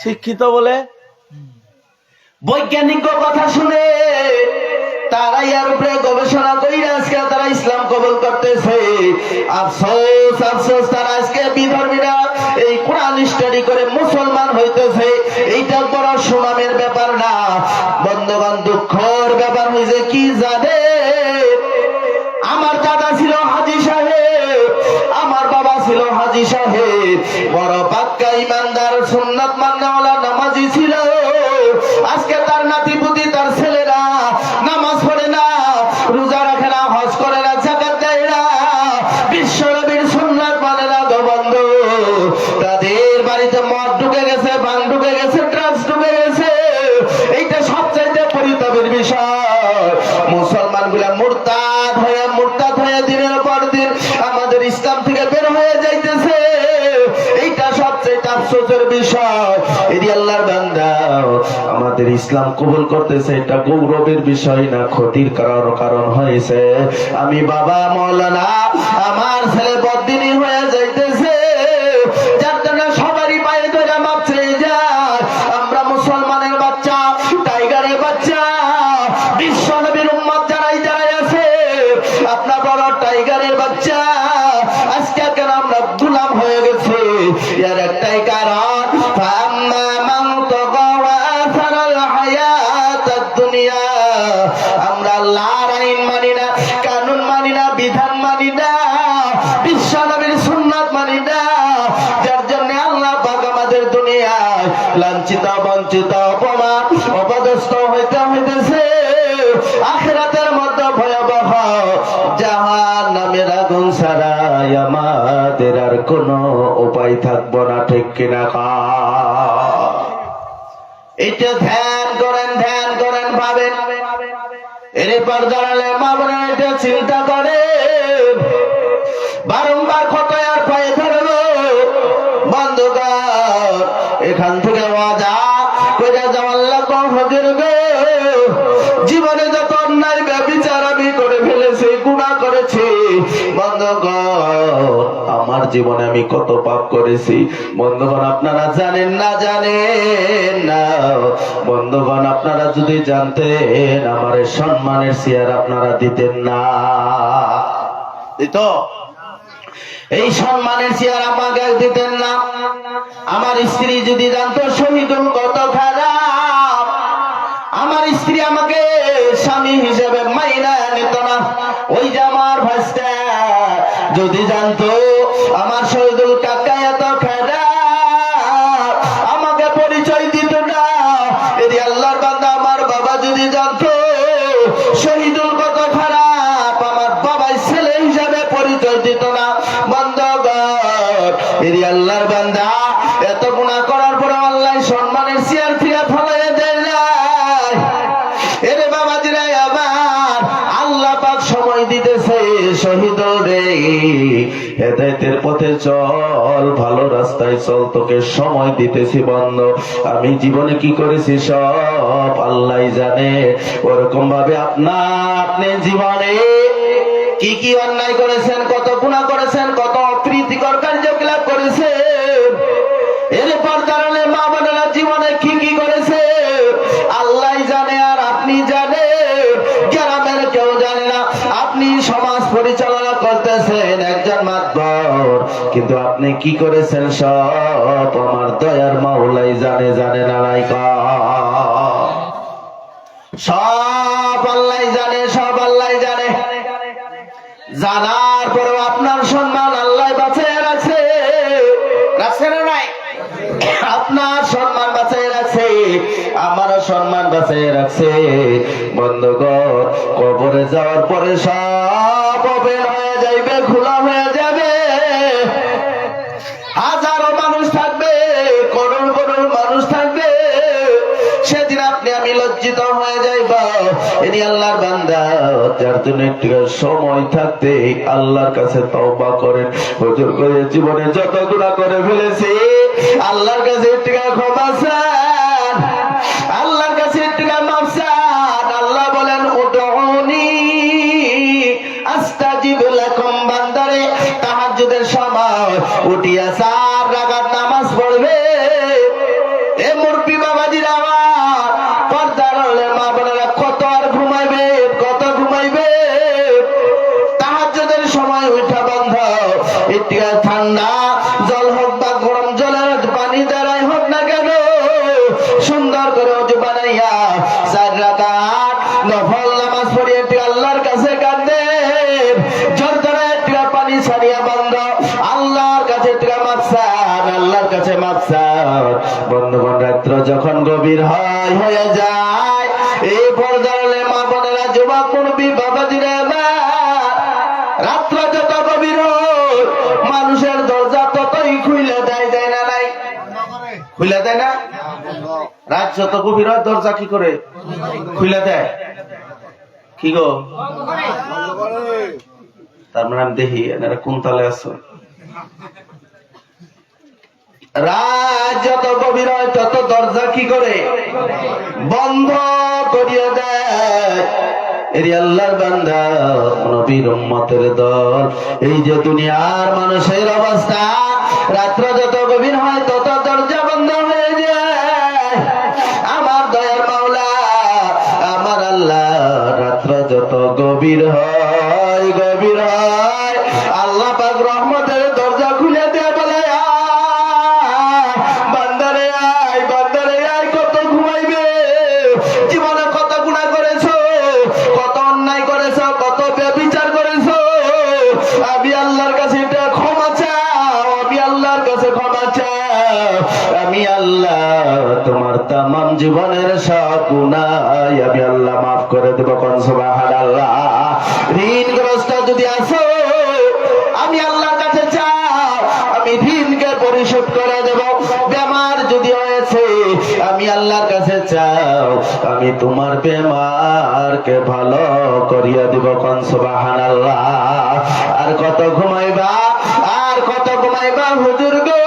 শিক্ষিত বলে বৈজ্ঞানিক কথা শুনে তারা এর উপরে গবেষণা করে আজকে তারা ইসলাম কবুল করতেছে। আফসোস আফসোস, তারা আজকে বিধর্মীরা এই কোরআন স্টাডি করে মুসলমান হইতেছে। এইটা বড় সুনামের ব্যাপার না বন্ধুগণ, দুঃখের ব্যাপার হয়েছে কি জানে? আমার দাদা ছিল হাজী সাহেব, আমার বাবা ছিল হাজী সাহেব, বড় পাক্কা ইমানদার সুন্নাত মাননেওয়ালা নামাজি ছিল। আজকে তার নাতিপুতি, তার ছেলেরা নামাজ পড়ে না, রোজা রাখে না, হজ করে না, যাকাত দেয় না, বিশ্ব নবীর সুন্নাত মানে না গো বন্ধু। তাদের বাড়িতে মদ ঢুকে গেছে, ভাঙ ঢুকে গেছে, ড্রাগস ঢুকে গেছে। এইটা সবচাইতে পরিতাপের বিষয়। মুসলমান গুলা মুরতাদ হয়ে দিনের পর দিন আমাদের ইসলাম থেকে বের হয়ে যাইতেছে। এইটা সবচেয়ে আফসোসের বিষয়। এরি আল্লাহর বান্দা, আমাদের ইসলাম কবুল করতেছে, এটা গৌরবের বিষয় না, ক্ষতির কারণ হয়েছে। আমি বাবা মৌলানা, আমার ছেলে বদ্দিনী হয়ে যাইতেছে, লাঞ্ছিত বঞ্চিত অপমান অপদস্থ হইতে হইতেছে। আখিরাতের মধ্যে ভয়াবহ জাহান্নামের আগুন ছাড়া আমাদের আর কোনো উপায় থাকবো না, ঠিক কিনা? এটা ধ্যান করেন ভাবেন। এরপর দাঁড়ালে মা বোনেরা এটা চিন্তা করে, বারংবার ক্ষত আর পায়ে ধরলো বন্ধুগণ, এখান থেকে ওয়াদা করে যাওয়ার লাগো হজুর গো, জীবনে যত অন্যায় ব্যভিচার আমি করে ফেলেছি, গুনাহ করেছি বন্ধুগণ, আমার জীবনে আমি কত পাপ করেছি বন্ধুগণ, আপনারা জানেন না বন্ধুগণ, আপনারা যদি জানতেন আমার সম্মানের চেয়ার আপনারা দিতেন না, দিত এই সম্মানের চেয়ার আমাকে দিতেন না। আমার স্ত্রী যদি জানতো শহীদুল কত খারাপ, আমার স্ত্রী আমাকে স্বামী হিসেবে মাইনা নিত না। ওই যে আমার ভাইস্তা যদি জানতো আমার শহীদুল কাকা এত খারাপ, আমাকে পরিচয় দিত না। এদি আল্লাহর বান্দা আমার বাবা যদি জানতো শহীদুল কত খারাপ, আমার বাবাই ছেলে হিসাবে পরিচয় দিত না। বন্ধুগণ, এদি আল্লাহর বান্দা এত গুনাহ করার পরে আল্লাহ সম্মানের চেয়ার ফিরে ফলাই দেয় না। এরে বাবাজিরা আমার আল্লাহ পাক সময় দিতেছে, শহীদুল রে হেদায়েতের পথে চল, ভালো রাস্তায় চল, তোকে সময় দিতেছি বন্ধু। আমি জীবনে কি করেছি সব আল্লাহই জানে। ওরকম ভাবে আপনি জীবনে কি কি অন্যায় করেছেন, কত গুনাহ করেছেন, কত অপ্রীতিকর কার্যকলাপ করেছেন, এরপর কারণে মা বোনেরা জীবনে কি কি করেছে আল্লাহই জানে আর আপনি জানেন, গ্রামের কেউ জানে না। আপনি সমাজ পরিচালনা করতেছেন একজন মাতবর, কিন্তু আপনি কি করেছেন সব আমার দয়ার মাওলাই জানে না নাই? সব আল্লাহই জানে, সব আল্লাহই জানে। জানার পরেও আপনার সম্মান আল্লাহ বাঁচিয়ে রাখছে না নাই? আপনার সম্মান বাঁচিয়ে রাখছে, আমারও সম্মান বাঁচিয়ে রাখছে। বন্ধুগণ, কবরে যাওয়ার পরে সব ওপেন হয়ে যাইবে, খোলা হয়ে যাবে। হাজারো মানুষ থাকবে, করোড় মানুষ থাকবে, সেদিন আপনি আমি লজ্জিত হয়ে যাইব। ইনি আল্লাহর বান্দা, যার জন্য একটু সময় থাকতে আল্লাহর কাছে তওবা করেন। হুজুর করে জীবনে যত গুনাহ করে ফেলেছি আল্লাহর কাছে একটু ক্ষমা চান, আল্লাহর কাছে একটু মাফ চান। আল্লাহ বলেন উদউনি আস্তাজিব লাকুম, বান্দারে তাহাজ্জুদের সময় উঠিয়া 4 রাকাত নামাজ পড়বে। এ মুরব্বি বাবাজিরা আমার, পর্দার মা বোনেরা কত আর ঘুমাইবে, কত ঘুমাইবে। তাহাজ্জুদের সময় উঠা বন্ধ, একটু ঠান্ডা জল হোক বা গরম জলের পানি দ্বারাই হোক না কেন, সুন্দর করে ওযু বানাইয়া 4 রাকাত নফল নামাজ পড়িয়ে একটু আল্লাহর কাছে কাঁদেন। জোর ধরে একটু পানি ছাড়িয়া বন্ধ, আল্লাহর কাছে একটু মাফ চান, আল্লাহর কাছে মাফ চান। বন্ধুগণ, রাত্র যখন গভীর হয়ে যায়, এই পর্যায়ে মা বোনেরা, যুবক মুরব্বি বাবাজিরা, রাত্র যত গভীর হয় মানুষের দরজা ততই খুলে দেয় না নাই? খুলে দেয় না? রাত যত গভীর হয় দরজা কি করে খুলে দেয়? কি গো, তার মানে আমি দেখি এনারা কোন তালে আছো। রাত যত গভীর হয় তত দরজা কি করে বন্ধ করিয়ে দেয়। এর আল্লাহর বান্দা, নবীর উম্মতের দল, এই যে দুনিয়ার মানুষের অবস্থা, রাত্র যত গভীর হয় তত দরজা বন্ধ হয়ে যায়। আমার দয়ার মাওলা, আমার আল্লাহ, রাত্র যত গভীর হয় আল্লাহ পাক রহমতের দরজা খুলে দেয়, বলে বান্দারে আয়, কত ঘুমাইবে, জীবনে কত গুনাহ করেছো, কত অন্যায় করেছো, কত ব্যভিচার করেছো, আমি আল্লাহর কাছে এটা ক্ষমা চাও, আমি আল্লাহর কাছে ক্ষমা চাও। তাম জীবনের সব গুনাহ আমি আল্লাহ মাফ করে দেব। কোন সুবহানাল্লাহ। ঋণগ্রস্ত যদি আছো আমি আল্লাহর কাছে চাও, আমি ঋণকে পরিশোধ করে দেব। বেমার যদি হয়েছে আমি আল্লাহর কাছে চাও, আমি তোমার বেমারকে ভালো করিয়া দিব। কোন সুবহানাল্লাহ। আর কত ঘুমাইবা, আর কত ঘুমাইবা হুজুর গো,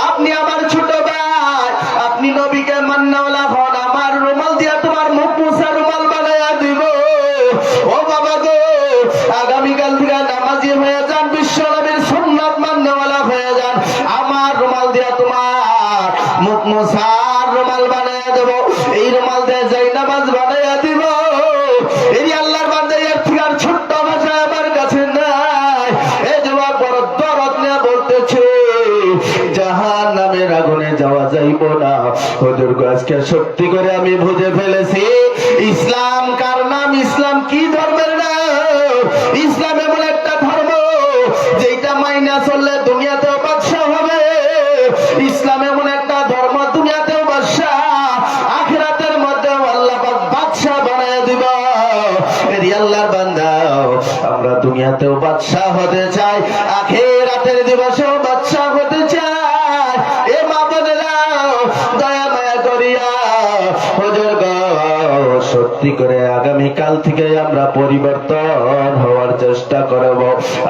আপনি আমার ছোট ভাই, আপনি নবীকে মান্নাওয়ালা হন, আমার রুমাল দিয়া তোমার মুখ মুছা রুমাল বানাইয়া দিব। ও বাবা গো, আগামীকাল থেকে নামাজি হয়ে যান, বিশ্ব নবীর সুন্নাত মান্নাওয়ালা হয়ে যান, আমার রুমাল দিয়া তোমার মুখ মুছার রুমাল বানাইয়া দেব। এই রুমাল দিয়ে যাই নামাজ বানাইয়া দিব। এই আল্লাহর বান্দা, এর থেকে আর ছোট্ট ভাষা আমার কাছে নাই। এই যুবক বড় দরদ নিয়ে বলতেছে জাহান্নামের আগুনে যাওয়া যাইব না। হুজুর গো, আজকে সত্যি করে আমি বুঝে ফেলেছি ইসলাম কার নাম, ইসলাম কি ধর্মের নাম। ইসলাম এমন একটা ধর্ম যেটা মাইনা চললে দুনিয়াতেও বাদশা হবে। ইসলাম এমন একটা ধর্ম, দুনিয়াতেও বাদশা, আখিরাতের মধ্যেও আল্লাহ পাক বাদশা বানায় দিব। এরি আল্লাহর বান্দা, আমরা দুনিয়াতেও বাদশা হতে চাই, আখিরাতের দিবসেও বাদশা হতে চাই। এ মা বোনেরা, দয়া মায়া করিয়া হুজুর গো, সত্যি করে আগামীকাল থেকে আমরা পরিবর্তন হওয়ার চেষ্টা করব।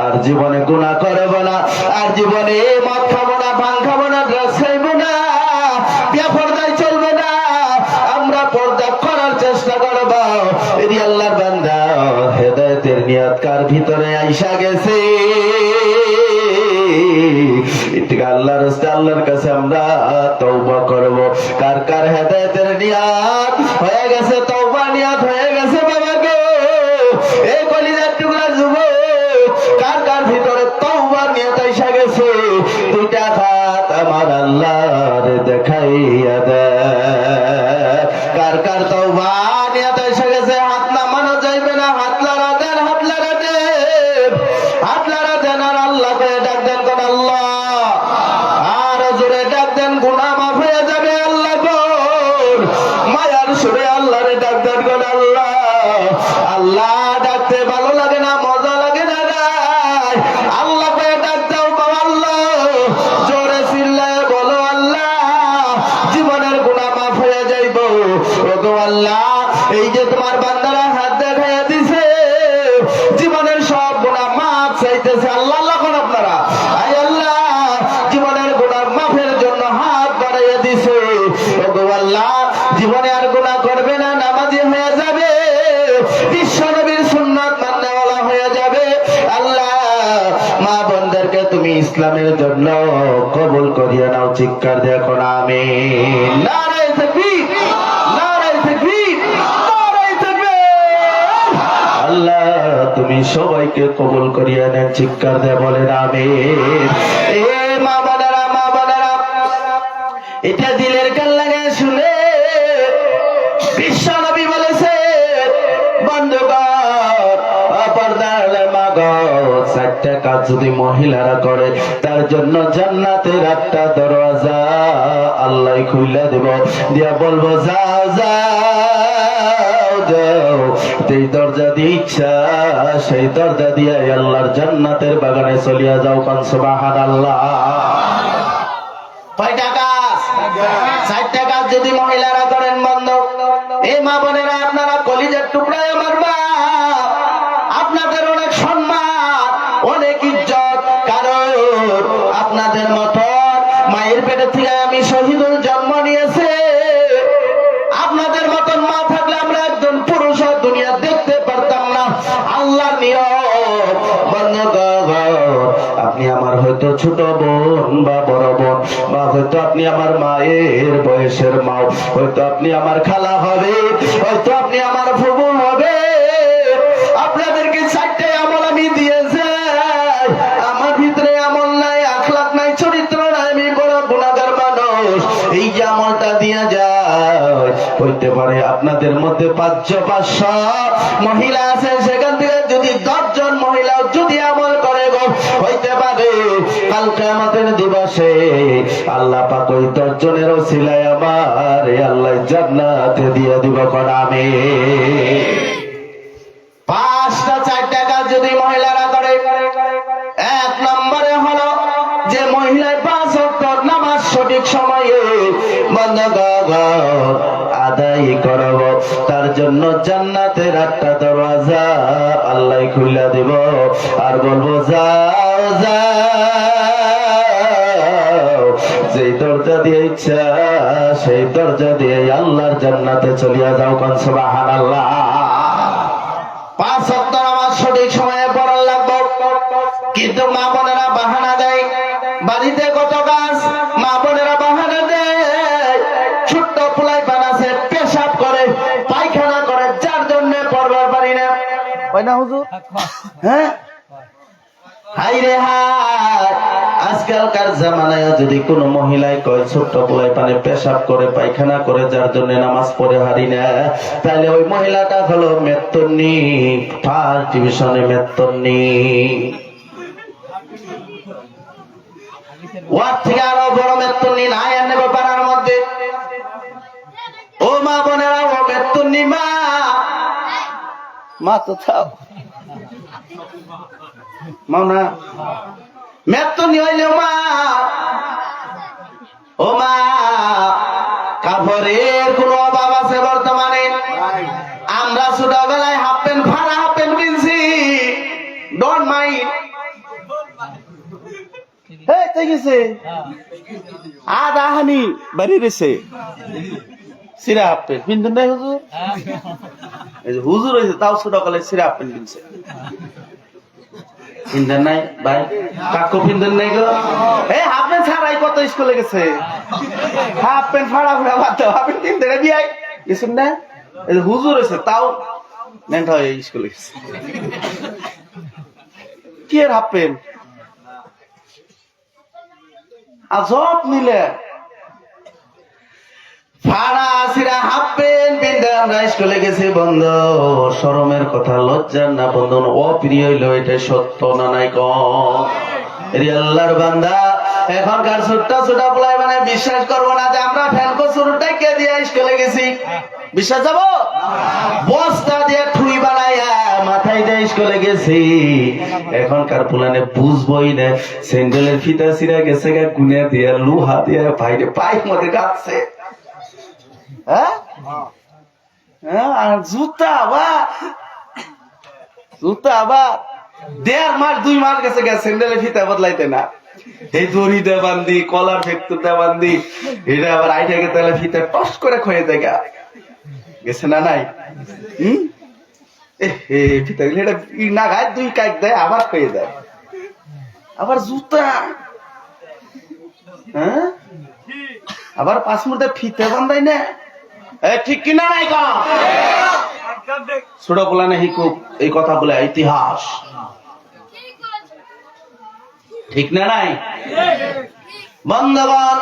আর জীবনে গুনাহ করব না, আর জীবনে মদ খাবো না, ভাং খাবো না, ড্রাগস খাইবো না, বেপরদায় চলবে না, আমরা পর্দা করার চেষ্টা করব। এই আল্লাহর বান্দা, হেদায়েতের নিয়ত কার ভিতরে আইসা গেছে, এটা আল্লাহর রাস্তা, আল্লাহর কাছে আমরা তওবা করব। কার কার হেদায়েতের নিয়ত হয়ে গেছে, তওবা নিয়ত হয়ে গেছে বাবা গো, এই কলিজার টুকরা যুবক, কার কার ভিতরে তওবা নিয়ত আইসা গেছে, দুইটা হাত আমার আল্লাহর দেখাইয়া দে। কার কার তওবা নিয়ত আইসা গেছে, হাত নামানো যাইবে না, হাত লাড়া দেন, হাত লাড়া দেন, হাত লাড়া দেন, আর আল্লাহকে ডাক দেন। কোন আল্লাহ, আর জোরে ডাক দেন, গুনাহ মাফ হয়ে যাবে। আল্লাহ কোন মায়ার সুরে আল্লাহরে ডাক দেন। কোন আল্লাহ। আল্লাহ ডাকতে ভালো লাগে না, মজা লাগে না, নাই আল্লাহ কে ডাক দাও বাবা। আল্লাহ জোরে চিল্লায় বলো, আল্লাহ জীবনের গুনাহ মাফ হয়ে যাইব। ওগো আল্লাহ, এই যে তোমার বান্দারা হাত দেখাইয়া দিছে, জীবনের সব গুনাহ মাফ চাইতেছে। আল্লাহ আল্লাহ কোন আপনারা, আয় আল্লাহ জীবনের গুনাহ মাফের জন্য হাত বাড়াইয়া দিছে। ওগো আল্লাহ, জীবনে আর গুনাহ করবে না, নামাজি হয়ে যাবে, বিশ্ব নবীর সুন্নাত মান্নাওয়ালা হয়ে যাবে। আল্লাহ, মা বোনদেরকে তুমি ইসলামের জন্য কবুল করিয়া নাও। চিৎকার দেখো না আমিন। নারায়ে তাকবীর, নারায়ে তাকবীর, নারায়ে তাকবীর। আল্লাহ, তুমি সবাইকে কবুল করিয়া নেন। চিৎকার দিয়ে বলেন আমিন। এ মা বোনেরা, মা বোনেরা, এটা দিলের কান লাগে শুনে বিশ্ব নবী বলেছে, বন্ধুগণ, পর্দার মা গো, 4টা কাজ যদি মহিলারা করে, তার জন্য জান্নাতের 8টা দরওয়াজা আল্লাহ খুলে দেব, দিয়া বলবো যাও যাও যাও। এই দরজা দিয়ে ইচ্ছা, সেই দরজা দিয়ে আল্লাহর জান্নাতের বাগানে চলিয়া যাও। কোন সুবহানাল্লাহ। কয়টা কাজ? 4টা কাজ যদি মহিলারা করেন বন্ধু। এই মা বোনেরা, আপনারা কলিজার টুকরায় আমার মা, আপনাদের অনেক সম্মান, অনেক ইজ্জত, কারণ আপনাদের মতো মায়ের পেটে থেকে আমি শহীদুল জন্ম নিয়েছে। আপনাদের মতন মা থাকলে আমরা একজন পুরুষ দুনিয়া দেখতে পারতাম না। আল্লাহর নিয়ম বন্ধুগণ, আপনি আমার হয়তো ছোট বোন বা বড় বোন, বা হয়তো আপনি আমার মায়ের বয়সের মা, হয়তো আপনি আমার খালা হবে, হয়তো আপনি আমার ফুফু হবে। আপনাদেরকে 4টে আমল আমি দিয়েছি, আমার ভিতরে আমল নাই, আখলাক নাই, চরিত্র নাই, আমি বড় গুনাহগার মানুষ। এই যে আমলটা দিয়া যায়, হইতে পারে আপনাদের মধ্যে 500 মহিলা আছে, সেখান থেকে যদি 10 জন মহিলা যদি আমল করে গো, হইতে পারে কাল কিয়ামতের দিবসে আল্লাহ পাক ওই 10 জনের ওসিলায় আমার আল্লাহ জান্নাতে দিয়ে দিব কোন আমিন। 5টা 4টা কাজ যদি মহিলারা করে, 1 নম্বরে হলো যে মহিলায় 5 ওয়াক্ত নামাজ সঠিক সময়ে আদায় করব, তার জন্য জান্নাতের 8টা দরওয়াজা আল্লাহ খুলে দিব আর বলবো যাও যাও, যেই দরজা দিয়ে ইচ্ছা সেই দরজা দিয়ে আল্লাহর জান্নাতে চলিয়া যাও। কোন সুবহানাল্লাহ। 5 ওয়াক্ত নামাজ সঠিক সময়ে পড়া লাগবে, কিন্তু মা বোনেরা বাহানা দেয়, বাড়িতে কত কাজ, মা বোনেরা বাহানা দেয়, ছোট্ট পোলাই বানাছে পেশাব করে পায়খানা করে, যার জন্য পড়বার পারি না। হয় না হুজুর? হ্যাঁ, হাই রে হাই, আজকালকার জামানায় যদি কোনো মহিলায় কয় ছোট্ট পোলাই পানে পেশাব করে পায়খানা করে যার জন্য নামাজ পড়ে হারি না, তাহলে ওই মহিলাটা হলো মেত্তনি, ফার্স্ট ডিভিশনে মেত্তনি। ওয়ার থেকে আরো বড় মেত্তনি নাই আর নেবে পাড়ার মধ্যে। ও মা বোনেরা, ও মেত্তনি মা, মা তো থাও মাও না, মেত্তনি হইলেও মা, ও মা, কাপড়ের কোন অভাব আছে বর্তমানে? আমরা ছোটবেলায় হাফ প্যান্ট ফাড়া হাফ প্যান্ট কিনছি, ডোন্ট মাইন্ড। আদা হানি বাড়ি রেছে সিরা হাফ প্যান্ট পিনতেন নাই হুজুর? এই যে হুজুর হয়েছে তাও ছোটকালে সিরা হাফ প্যান্ট কিনছে, পিনতেন নাই ভাই? কাকু পিনতেন নাই গো? এই হাফ প্যান্ট ছাড়াই কত স্কুলে গেছে, হাফ প্যান্ট ফাড়া ফাড়া বাদ দাও, হাফ প্যান্ট কিনতে বিয়াই গেছেন না? এই যে হুজুর হয়েছে তাও ন্যাংটা হয়ে স্কুলে গেছে। কি এর হাফ প্যান্ট আজব নিলে ফাড়া সিরা হাফ প্যান্ট পিনতে আমরা স্কুলে গেছি। বন্ধ শরমের কথা, লজ্জার না বন্ধন, অপ্রিয় হইল এটা সত্য না নাই কম? আল্লাহর বান্দা, এখনকার ছোট্ট ছোট পোলাই মানে বিশ্বাস করবো না যে আমরা ফ্যানকো শুরুটাই কে দিয়ে স্কুলে গেছি, বিশ্বাস যাবো? বস্তা দিয়ে ঠুই বানাইয়া মাথায় দিয়ে স্কুলে গেছি। এখনকার পুলানে বুঝবই না, স্যান্ডেলের ফিতা ছিঁড়া গেছে গা, গুনে দিয়ে লুহা দিয়ে ভাইরে পাইপ মধ্যে কাটছে। হ্যাঁ, আর জুতা আবার 1.5 মাস 2 মাস গেছে গা স্যান্ডেলের ফিতা বদলাইতে না, এই দড়ি দিয়ে বান্ধি, কলার ফেক্টর দিয়ে বান্ধি, এটা আবার আইটা গেছে তাহলে ফিতা টস করে খয়ে যায় গা, গেছে না নাই? ফিতা এটা না গায়ে 2 কাইক দেয় আবার খয়ে যায়, আবার জুতা, হ্যাঁ, আবার 5 মুহূর্তে ফিতে বান্ধাই না, ঠিক কিনা নাই? ছোট বলানে হিকুক এই কথা বলে ইতিহাস, ঠিক না নাই? বন্ধুগণ,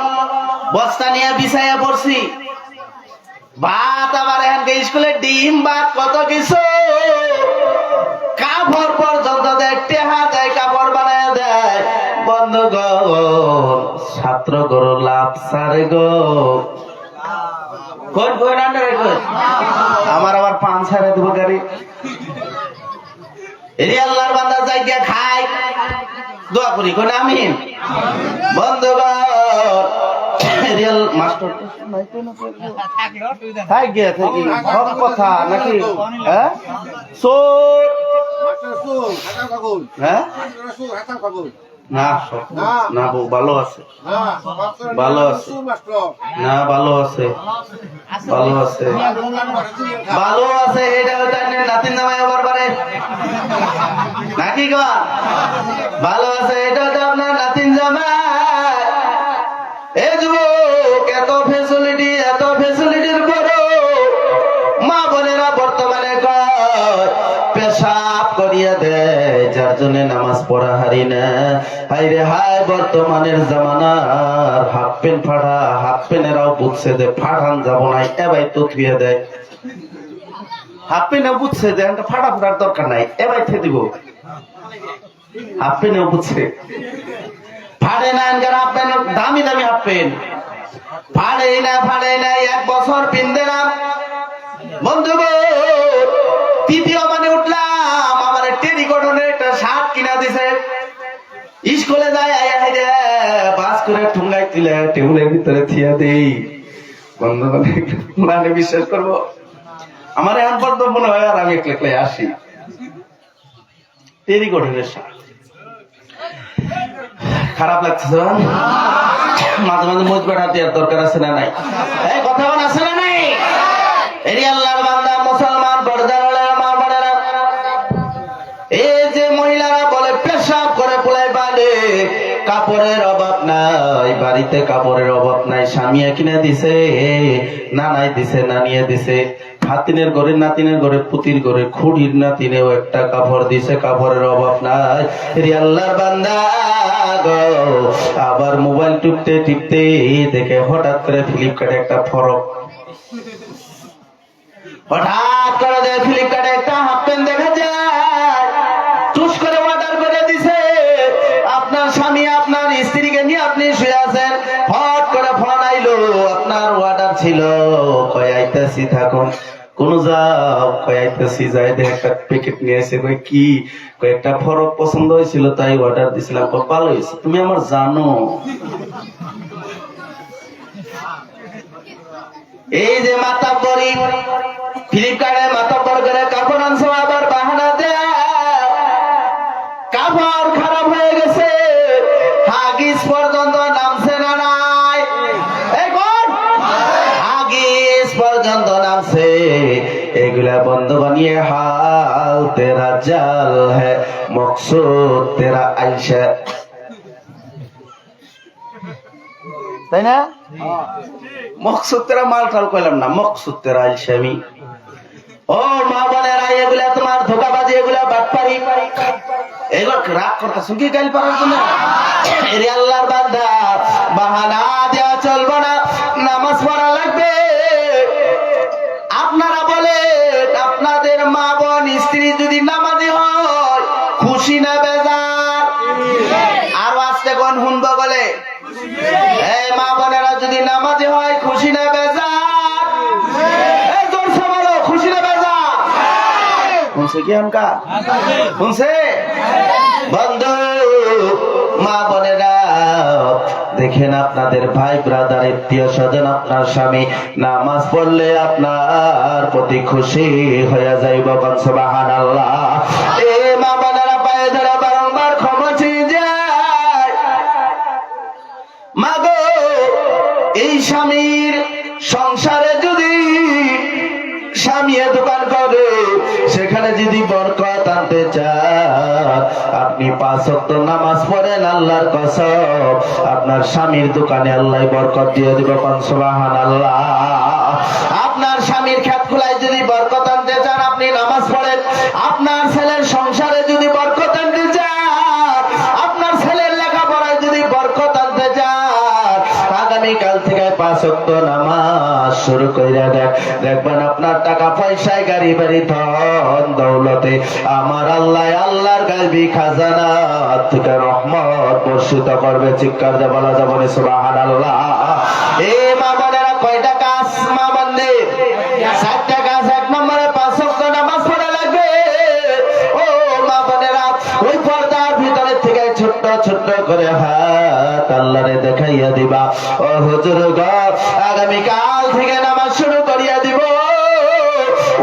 বস্তা নিয়ে বিছাইয়া পড়ছি, ভাত আবার এখানকে স্কুলে ডিম ভাত কত কিছু, কাপড় পর্যন্ত দেয়, টেহা দেয়, কাপড় বানায় দেয়। বন্ধুগণ, ছাত্র গরু লাভ সারে গো, আমার আবার 5 ছাড়ে দেবো গাড়ি। আল্লাহর বান্দা যাই গিয়া খাই, দোয়া করি কোন আমিন। বন্ধুগণ, মাস্টার কথা নাকি? হ্যাঁ, হ্যাঁ না না ভালো আছে, ভালো আছে না, ভালো আছে, ভালো আছে, ভালো আছে। এটা হয়তো নাতিন জামাই আবার পারে নাকি গো? ভালো আছে, এটা হয়তো আপনার নাতিন জামাই। এই যুবক, এত ফেসিলিটির পরও মা বোনেরা বর্তমানে পেশাব করিয়া দেয়, যার জন্য নামাজ পড়া হারি না। হাই রে হাই, বর্তমানের জামানার হাফ প্যান্ট ফাড়া, হাফ প্যান্টেরাও বুঝছে যে ফাড়ান যাব নাই, এবার তো ধুয়ে দেয়। হাফ প্যান্টও বুঝছে যে ফাড়া ফাড়ার দরকার নাই, এবার থে দিব। হাফ প্যান্টও বুঝছে ফাড়ে না এনকার হাফ প্যান্ট, দামি দামি হাফ প্যান্ট ফাড়ে না 1 বছর পিনতে না। বন্ধু গো, তৃতীয় মানে উঠলাম, আমার টেরিকটনের একটা শার্ট কিনা দিছে। স্কুলে যায় বাস করে ঠুঙ্গাই তুলে টেবিলের ভিতরে থিয়া দেই। বন্ধু মানে বিশ্বাস করবো, আমার এখন পর্যন্ত মনে হয় আর আমি একলে আসি। টেরিকটনের শার্ট খারাপ লাগছে, মাঝে মাঝে মুখ বেড়াতে আর দরকার আছে না নাই? এই কথা বল আছে না নাই? এরি আল্লাহর বান্দা মুসলমান পর্দার মা বোনেরা, এই যে মহিলারা বলে পেশাব করে পোলাই বালে, কাপড়ের অভাব নাই, বাড়িতে কাপড়ের অভাব নাই, স্বামী কিনে দিছে, নানাই দিছে, নানিয়ে দিছে, হাতিনের ঘরে, নাতিনের ঘরে, পুতির ঘরে, খুঁড়ির নাতিনেও একটা কাপড় দিছে, কাপড়ের অভাব নাই। এরি আল্লাহর বান্দা গো, আবার মোবাইল টিপতে টিপতে দেখে হঠাৎ করে ফ্লিপকার্টে একটা ফরক, হঠাৎ করে দেখে ফ্লিপকার্টে একটা হাফ প্যান্ট দেখা যায়, টুস করে অর্ডার করে দিছে। আপনার স্বামী আপনার স্ত্রীকে নিয়ে আপনি শুয়ে আছেন, হঠাৎ করে ফোন আইলো, আপনার অর্ডার ছিল, কয় আইতাছি থাকুন, কোন যাও, কয় আইতাছি যাই, দেখে একটা প্যাকেট নিয়ে এসে, কয় কি, কয় একটা ফরক পছন্দ হয়েছিল তাই অর্ডার দিছিলাম। কয় ভালো হয়েছে, তুমি আমার জানো। এই যে মাতাব্বরি, ফ্লিপকার্টে মাতাব্বর করে কাপড় আনছো, আবার বাহানা দেয় কাপড় খারাপ হয়ে গেছে, হাগিস পর্যন্ত নামছে না নাই? এই কোন হাগিস পর্যন্ত নামছে। এগুলা বন্ধ বানিয়ে হাল তেরা জাল হ্যাঁ, মকসুদ তেরা আইসা, তাই না? মকসুদ তেরা মাল টাল কইলাম না, মকসুদ তেরা আইসামি। ও মা বোনেরা, এগুলা তোমার ধোকাবাজি, এগুলা বাটপারি, এগুলো রাগ করতেছ কি গাইল পারার জন্য? এরে আল্লাহর বান্দা, বাহানা দেওয়া চলবে না, নামাজ পড়া লাগবে। আপনারা বলেন, আপনাদের মা বোন স্ত্রী যদি নামাজি হয়, খুশি না বেজার? আরো আসতে কোন হুনব বলে, এই মা বোনেরা যদি নামাজি হয়, খুশি না বেজার? এই জোরসে বলো, খুশি না বেজার? শুনছে কি আমকা? শুনছে? বন্ধু মা বোনেরা, দেখেন আপনাদের ভাই ব্রাদার আত্মীয় স্বজন, আপনার স্বামী নামাজ পড়লে আপনার প্রতি খুশি হয়ে যাইব। সুবহানাল্লাহ। এ মা বোনেরা, পায়ে ধরে বারংবার ক্ষমা চেয়ে যায়। মাগো, এই স্বামীর সংসারে যদি স্বামী দোকান করে, সেখানে যদি বরকত আনতে চান, আপনি 5 ওয়াক্ত নামাজ পড়েন, আল্লাহর কসম আপনার স্বামীর দোকানে আল্লাহ বরকত দিয়ে দিবে। সুবহানাল্লাহ। আপনার স্বামীর খেত খোলায় যদি বরকত আনতে চান, আপনি নামাজ পড়েন। আপনার ছেলের সংসারে যদি বরকত আনতে চান, আপনার ছেলের লেখাপড়ায় যদি বরকত আনতে চান, আগামীকাল থেকে 5 ওয়াক্ত নামাজ শুরু করে দেখবেন আপনার টাকা পয়সায়, গাড়ি বাড়ি, ধন দৌলতে আমার আল্লাহ আল্লাহর গায়বী খাজানা থেকে রহমত বর্ষিত করবে। চিৎকার দিয়ে বলা যাবে না সুবহানাল্লাহ। এই মা বোনেরা, কয়টা কাজ মা বোনদের? 4টা কাজ। 1 নম্বরে 5 ওয়াক্ত নামাজ পড়া লাগবে। ও মা বোনেরা, ওই পর্দার ভিতরে থেকে ছোট্ট ছোট্ট করে হাত আল্লাহরে দেখাইয়া দিবা, ও হুজুর গো, আগামীকাল থেকে নামাজ শুরু করিয়া দিব।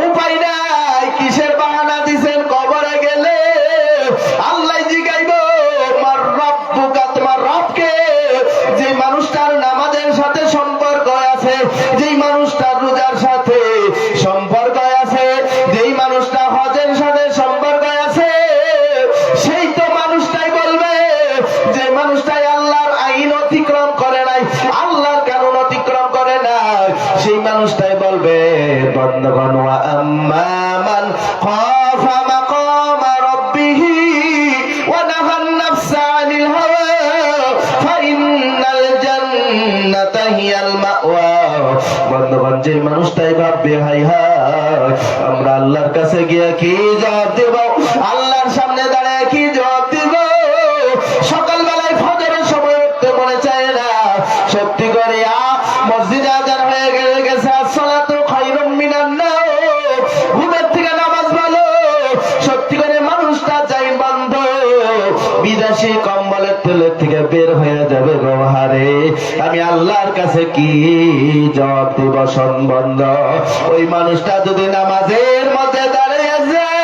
উপায় নাই, কিসের বাহানা দিছেন? কবরে গেলে আল্লাহ জিগাইব, তোমার রব্বুকা, তোমার রবকে। যে মানুষটার নামাজের সাথে সম্পর্ক আছে, যেই মানুষটার রোজার সাথে সম্পর্ক আছে, যেই মানুষটা হজের সাথে সম্পর্ক আছে, সেই তো মানুষটাই বলবে, যে মানুষটাই আল্লাহর আইন অতিক্রম করে নাই, আল্লাহর কানুন অতিক্রম করে নাই, সেই মানুষটাই বলবে, বন্দগণ, ওয়া আম্মা মান খাফা মাকামা রাব্বিহি ওয়া নাহান নাফসা আনিল হাওয়া ফাইন্নাল জান্নাতা হিয়াল মাওয়া। বন্দগণ, যে মানুষটাই ভাববে, হাই হাই, আমরা আল্লাহর কাছে গিয়ে কি জবাব দেব, আল্লাহর সামনে দাঁড়ায় কি জবাব দেব, সকালবেলায় ফজরের সময় সত্যি করে মসজিদে আজান হয়ে গেছে, আসসালাতু খায়রুম মিনান নাওম, ঘুমের থেকে নামাজ ভালো। সত্যি করে মানুষটা যাই বন্ধ, বিদেশি কম্বলের তেলের থেকে বের হয়ে যাবে গোহারে। আমি আল্লাহর কাছে কি জবাব দিব? বন্ধ ওই মানুষটা যদি নামাজের মধ্যে দাঁড়িয়ে যায়,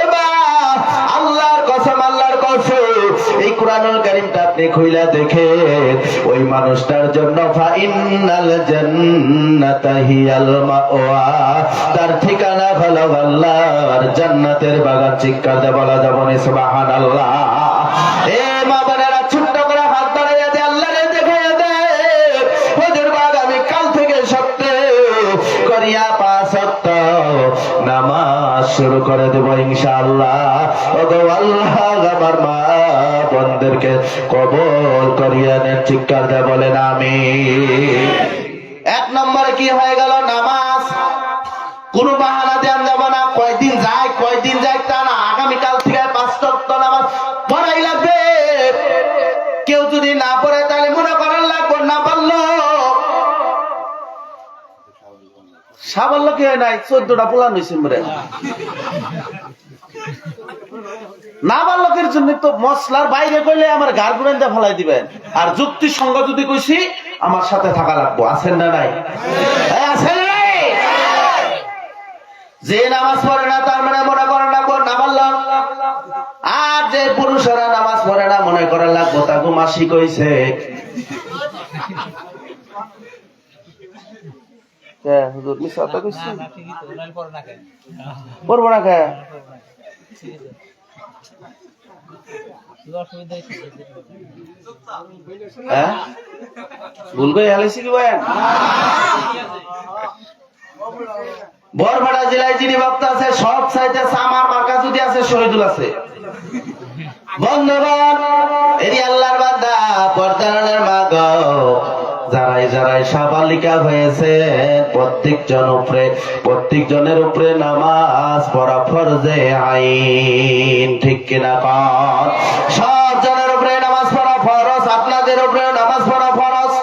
এবার আল্লাহর কসম, আল্লাহর কসম, এই কুরআনুল কারীমটা আপনি খুইলা দেখেন, ওই মানুষটার জন্য ফাইনাল জান্নাতা হিয়াল মাওয়া, তার ঠিকানা হলো আল্লাহর জান্নাতের বাগান। চিৎকার দিয়ে বলা যাবে না সুবহানাল্লাহ? এ মা বোনেরা, ছোট্ট করে হাত বাড়াইয়া দে, আল্লাহরে দেখে দে, হুজুর বাগ আমি কাল থেকে সত্য করিয়া 5 ওয়াক্ত নামাজ শুরু করে দেব ইনশাআল্লাহ। ওগো আল্লাহ, আমার মা বোনদেরকে কবুল করিয়া নেন। চিৎকার দিয়ে বলেন আমিন। 1 নম্বরে কি হয়ে গেল? নামাজ। কোন বাহানা দেন যাব না, কয়দিন যায় তা না, আগামীকাল থেকে 5 ওয়াক্ত নামাজ পড়াই লাগবে। কেউ যদি না পড়ে তাহলে মনে করেন লাগবে না পারলো সাবাল্য কি হয় নাই, 14টা পোলান হয়েছে মরে। না বাল্যকের জন্য তো মশলার বাইরে কইলে আমার গার গুড়াইতে ফেলাই দিবেন, আর যুক্তি সঙ্গ যদি কইছি আমার সাথে থাকা লাগবো। আছেন না নাই? আছেন না? যে নামাজ পড়ে না তার মানে মনে করেন লাগবো না বাল্যক, আর যে পুরুষেরা নামাজ পড়ে না মনে করেন লাগবো তাকে মাসি কইছে। হুজুর মিছা কথা কইছি, পড়বো না কে? ভুল করে হালাইছি কি বয়ান? বরপাড়া জেলায় যিনি বক্তা আছে সব চাইতে আমার মার্কা যদি আছে শহীদুল আছে। বন্ধুগণ, এরি আল্লাহর বান্দা, পর্দানের মা গো, যারাই সাবালিকা হয়েছে প্রত্যেকজনের উপরে নামাজ পড়া ফরজে আইন। ঠিক কিনা কন? সব জনের উপরে নামাজ পড়া ফরজ, আপনাদের উপরে নামাজ পড়া ফরজ।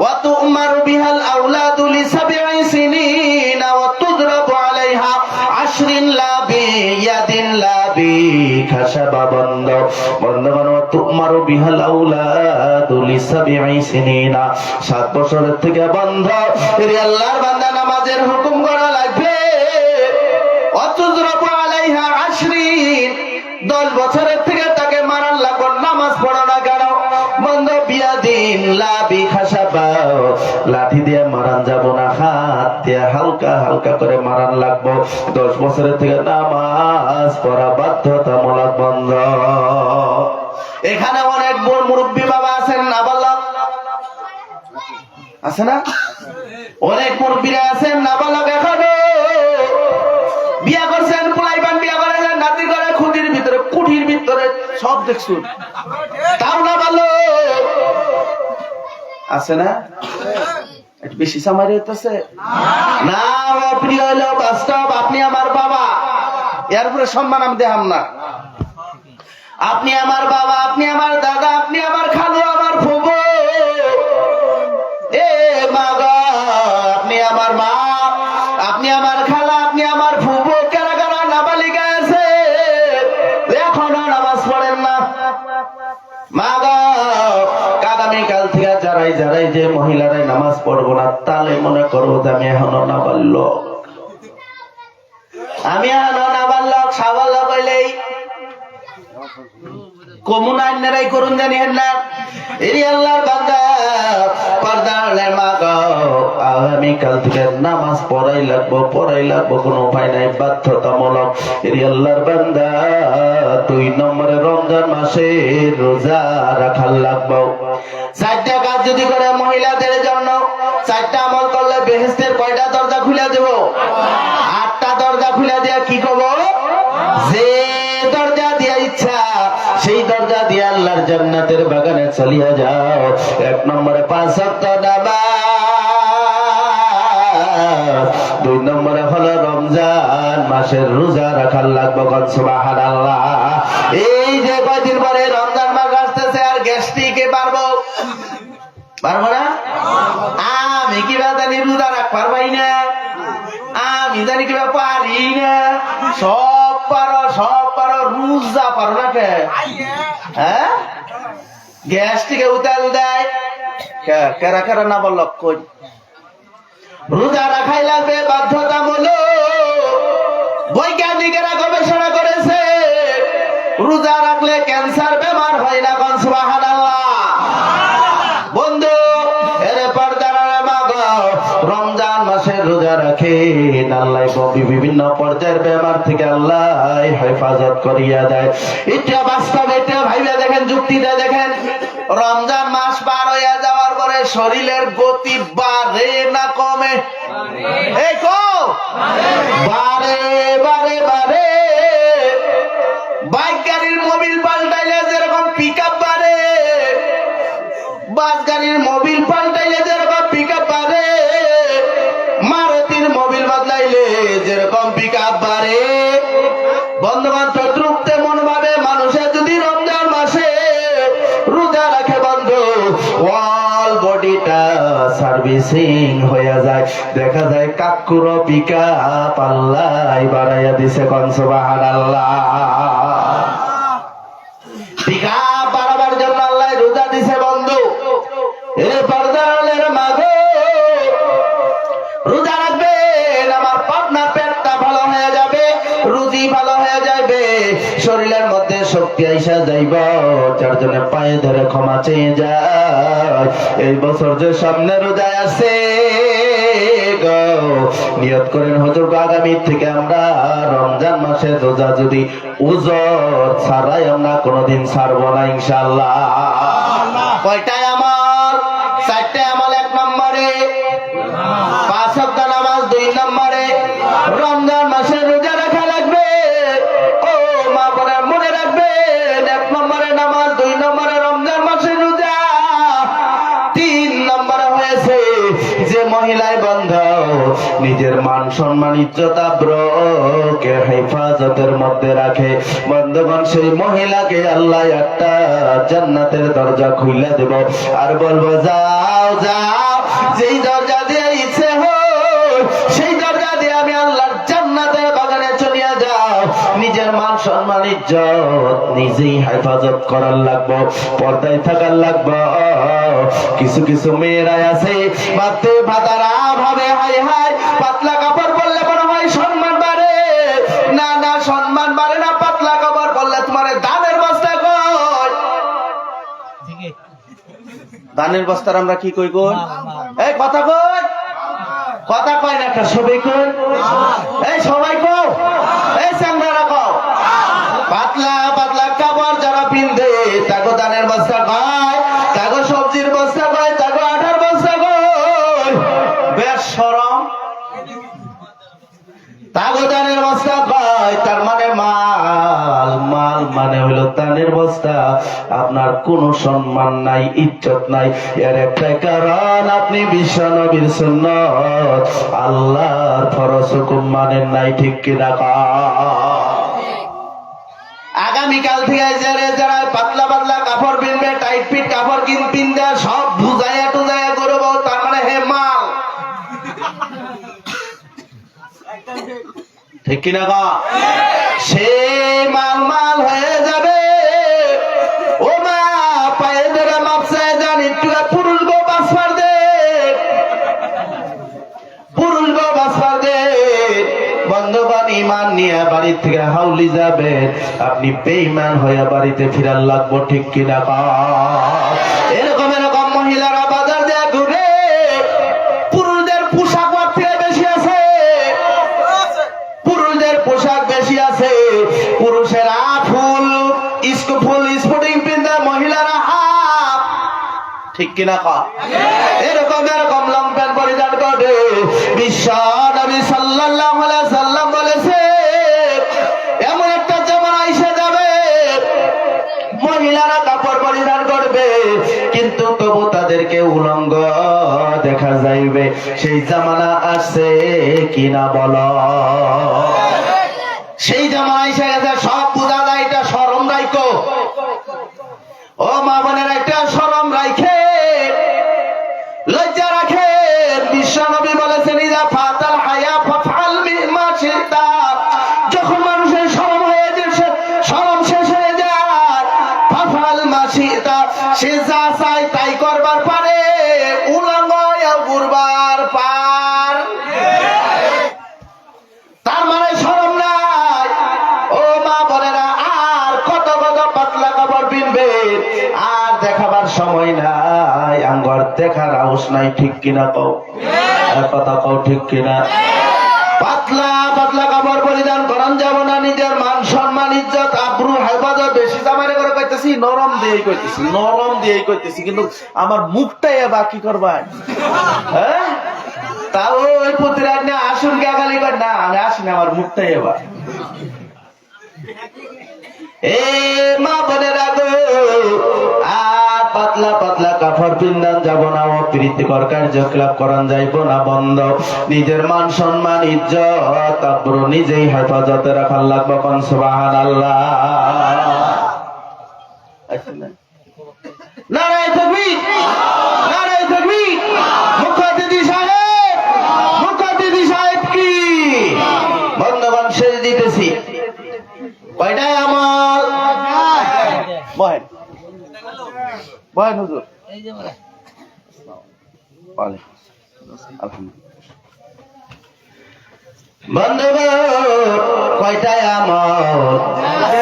ওয়া তু'মারু বিহাল আওলাদু লিসাব'i সিনিনা ওয়া তুদরাবু আলাইহা 10 লা বিয়াদিন লা বিখাশাবা। বন্ধুগণ, ওয়া তু'মারু বিহাল আওলাদু লিসাব'i সিনিনা, 7 বছরের থেকে বন্ধ এর আল্লাহর বান্দা নামাজের হুকুম করা লাগবে। ওয়া তুদরাবু আলাইহা 10 বছরের থেকে তাকে মারার লাগবে, নামাজ পড়া না কেন? বন্ধ বিয়াদিন লা বিখাশাবা, লাঠি দিয়ে মারান যাব না, হাত দিয়ে হালকা হালকা করে মারান লাগবো। 10 বছরের থেকে নামাজ পড়া বাধ্যতামূলক। বন্ধ এখানে অনেক বড় মুরব্বী বাবা আছেন, না বালক আছে না? অনেক মুরব্বীরা আছেন না বালক, এখনো বিয়া করছেন, পোলাইবান বিয়া করেছেন, নাতি করে খুঁটির ভিতরে সব দেখছুন, তাও না ভালো আছে না? একটু বেশি সামারি হইতেছে না? প্রিয় হলো বাস্তব, আপনি আমার বাবা, এর উপরে সম্মান আমি দেখাম না। আপনি আমার বাবা, আপনি আমার দাদা, আপনি আমার খালু, আমার ফুফু, এ মা গো, আপনি আমার মা, আপনি আমার খালা, আপনি আমার ফুফু। কারা কারা নাবালিকা আছে এখনো নামাজ পড়েন না? মা গো, আগামীকাল থেকে যারাই যে মহিলারাই নামাজ পড়বো না, তাহলে মনে করবো যে আমি এখনো নাবালক, সাবালক হইলেই কমুনাই করুন জানিয়েন না। এরি আল্লাহর বান্দা, পর্দার মা গো, আগামীকাল থেকে নামাজ পড়াই লাগবো, কোনো উপায় নাই, বাধ্যতামূলক। এরি আল্লাহর বান্দা, 2 নম্বরে রমজান মাসে রোজা রাখার লাগবো। 4টা কাজ যদি করে মহিলাদের জন্য, 4টা আমল করলে বেহেশতের কয়টা দরজা খুলে দেব? 8টা দরজা খুলে দেয়া কি করবো? যে দরজা দিয়া ইচ্ছা সেই দরজা দিয়ে আল্লাহর জান্নাতের বাগানে চলিয়া যাও। 1 নম্বরে 5 ওয়াক্ত নামাজ, 2 নম্বরে হলো রমজান মাসের রোজা রাখার লাগবে। সুবহানাল্লাহ। এই যে কয়দিন পরে রমজান মাস আসতেছে, আর গ্যাস্ট্রিকে পারবো, পারবো না? আমি কিবা জানি রোজা রাখবার পাই না, আমি জানি কিবা পারি না। সব পারো রোজা পারো না কে? হ্যাঁ, গ্যাস থেকে উতাল দেয় কেরা কেরা না বল কই। রোজা রাখাই লাগবে বাধ্যতামূলক। বৈজ্ঞানিকেরা গবেষণা করেছে রোজা রাখলে ক্যান্সার বেমার হয় না। কোন সুবহানাল্লাহ। বন্ধু এর পর্দার মা গো, রমজান মাসে রোজা রাখে আল্লাহ বিভিন্ন পর্যায়ের বেমার থেকে আল্লাহ হেফাজত করিয়া দেয়। এটা বাস্তব, এটা ভাইবা দেখেন, যুক্তিটা দেখেন। রমজান মাস পার হইয়া যাওয়ার পরে শরীরের গতি বাড়ে না কমে? এই কো বাড়ে বাড়ে বাড়ে। বাইক গাড়ির মোবিল পাল্টাইলে যেরকম পিক আপ বাড়ে, বাস গাড়ির মোবিল পাল্টাইলে যেরকম পিক আপ বাড়ে, মারুতির মোবিল বদলাইলে যেরকম পিক আপ বাড়ে। বন্ধুবান তদ্রুপ তেমন ভাবে মানুষের যদি রমজান মাসে রোজা রাখে বন্ধু, ওয়াল বডিটা সার্ভিসিং হয়ে যায়। দেখা যায় কাকুরো পিক আপ আল্লাহ বাড়াইয়া দিছে। কোন সুবহানাল্লাহ। পিক আপ বাড়াবার জন্য আল্লাহ রোজা দিছে বন্ধু। এ পর্দার মাগো, রোজা রাখবেন, আমার পাবনা পেটটা ভালো হয়ে যাবে, রুজি ভালো হয়ে যাবে, শরীরের মধ্যে শক্তি আইসা যাইব। যার জন্য পায়ে ধরে ক্ষমা চেয়ে যায়। এই বছর যে সামনে রোজা আছে গো, নিয়ত করেন হুজুর আগামী থেকে আমরা রমজান মাসে রোজা যদি উজর ছাড়াই আমরা কোনোদিন ছাড়বো না ইনশাআল্লাহ। কয়টায় আমার? চারটায় আমল 1 নম্বরে, 5 ওয়াক্ত নামাজ 2 নম্বরে। রমজান মাসে রোজা রাখা লাগবে। ও মা বোনেরা মনে রাখবেন, 1 নম্বরে নামাজ, 2 নম্বরে রমজান মাসে রোজা, 3 নম্বরে হয়েছে যে মহিলায় বন্ধ নিজের মান সম্মান ইজ্জত আব্রুকে হেফাজতের মধ্যে রাখে। বন্ধুগণ, সেই মহিলাকে আল্লাহ একটা জান্নাতের দরজা খুলে দেব আর বলবো যাও যাও, যেই দরজা দিয়ে ইচ্ছে হোক সেই দরজা দিয়ে আমি আল্লাহর জান্নাতের বাগানে চলিয়া যাও। নিজের মান সম্মান ইজ্জত নিজেই হেফাজত করার লাগবো, পর্দায় থাকার লাগবো। কিছু কিছু মেয়েরা আছে ভাবতে ভাতারা ভাবে হাই হাই পাতলা কাপড় পরলে মনে হয় সম্মান বাড়ে। না না, সম্মান বাড়ে না পাতলা কাপড় পরলে। তোমার দানের বস্তা কই? দানের বস্তার আমরা কি কই কই? এই কথা কই, কথা কয় না একটা সবাই কই, এই সবাই কও, এই চাঙ্গারা কও। পাতলা পাতলা কাপড় যারা পিনদে তাগো দানের বস্তা কয়, তাগো সবজির বস্তা কয়, তাগো আটার বস্তা কয়। বেশ শরম। তাগো দানের বস্তা কয়, তার মানে মাল, মাল মানে হলো দানের বস্তা। আপনার কোনো সম্মান নাই, ইজ্জত নাই। এর একটা কারণ, আপনি বিশ্ব নবীর সুন্নাত আল্লাহর ফরজ হুকুম মানেন নাই। ঠিক কিনা? আগামীকাল থেকে যারা পাতলা পাতলা কাপড় পিনবে, টাইট ফিট কাপড় পিনবে, সব বুঝাইয়া টুজাইয়া করবো, তার মানে হে মাল। ঠিক কিনা? সে মাল মাল হয়ে যাবে। ও মা, পায়ে ধরে মাপসে জানি তুই পুরুষ গো বাসপার দে, পুরুষ গো বাসপার দে। বন্ধুগণ, ইমান নিয়ে বাড়ি থেকে হাউলি যাবে, আপনি বেঈমান হয়ে বাড়িতে ফিরার লাগবো। ঠিক কিনা? এরকম এরকম মহিলারা বাজার দিয়ে ঘুরে, পুরুষদের পোশাক থেকে বেশি আছে, পুরুষদের পোশাক বেশি আছে। পুরুষেরা ফুল স্পোর্টিং পিন্ধে, মহিলারা হাফ। ঠিক কিনা? এরকম এরকম লং প্যান্ট পরিধান করে। বিশ্ব নবী সাল্লাল্লাহু আলাইহি সাল্লাম বলেছে, এমন একটা জামানা এসে যাবে মহিলারা কাপড় পরিধান করবে কিন্তু তবু তাদেরকে উলঙ্গ দেখা যাইবে। সেই জামানা আসছে কিনা বলো? সেই জামানা এসে গেছে, সব বোঝা যায়। এটা শরম রাইখো, ও মা বোনেরা, এটা শরম রাইখে দেখার আউস নাই, ঠিক কিনা কও? কথা কও, ঠিক কিনা? পাতলা পাতলা কাপড় পরিধান করান যাব না, নিজের মান সম্মান ইজ্জত আব্রু হেফাজত বেশি জামাইরে করে কইতেছি, নরম দিয়েই কইতেছি, নরম দিয়েই কইতেছি, কিন্তু আমার মুখটাই বাকি করবা, হ্যাঁ? তাও ওই পুত্রার না আসুন কে খালি কর না, আমি আসি না, আমার মুখটাই এবার। এ মা বোনেরা গো, আর পাতলা পাতলা কাপড় পিন্দান যাব না, অপ্রীতিকর কার্যকলাপ করান যাইব না, বন্ধ। নিজের মান সম্মান ইজ্জত আব্রু নিজেই হেফাজতে রাখার লাগবে, কোন সুবহানাল্লাহ। নারায়ে তাকবীর, নারায়ে তাকবীর। মুখাদ্দিদি সাহেব, মুখাদ্দিদি সাহেব কি বন্ধবান শেষ দিতেছি। কয়টায় আমল? বহেন বহেন হুজুর। বন্ধুগণ, কয়টায় আমল?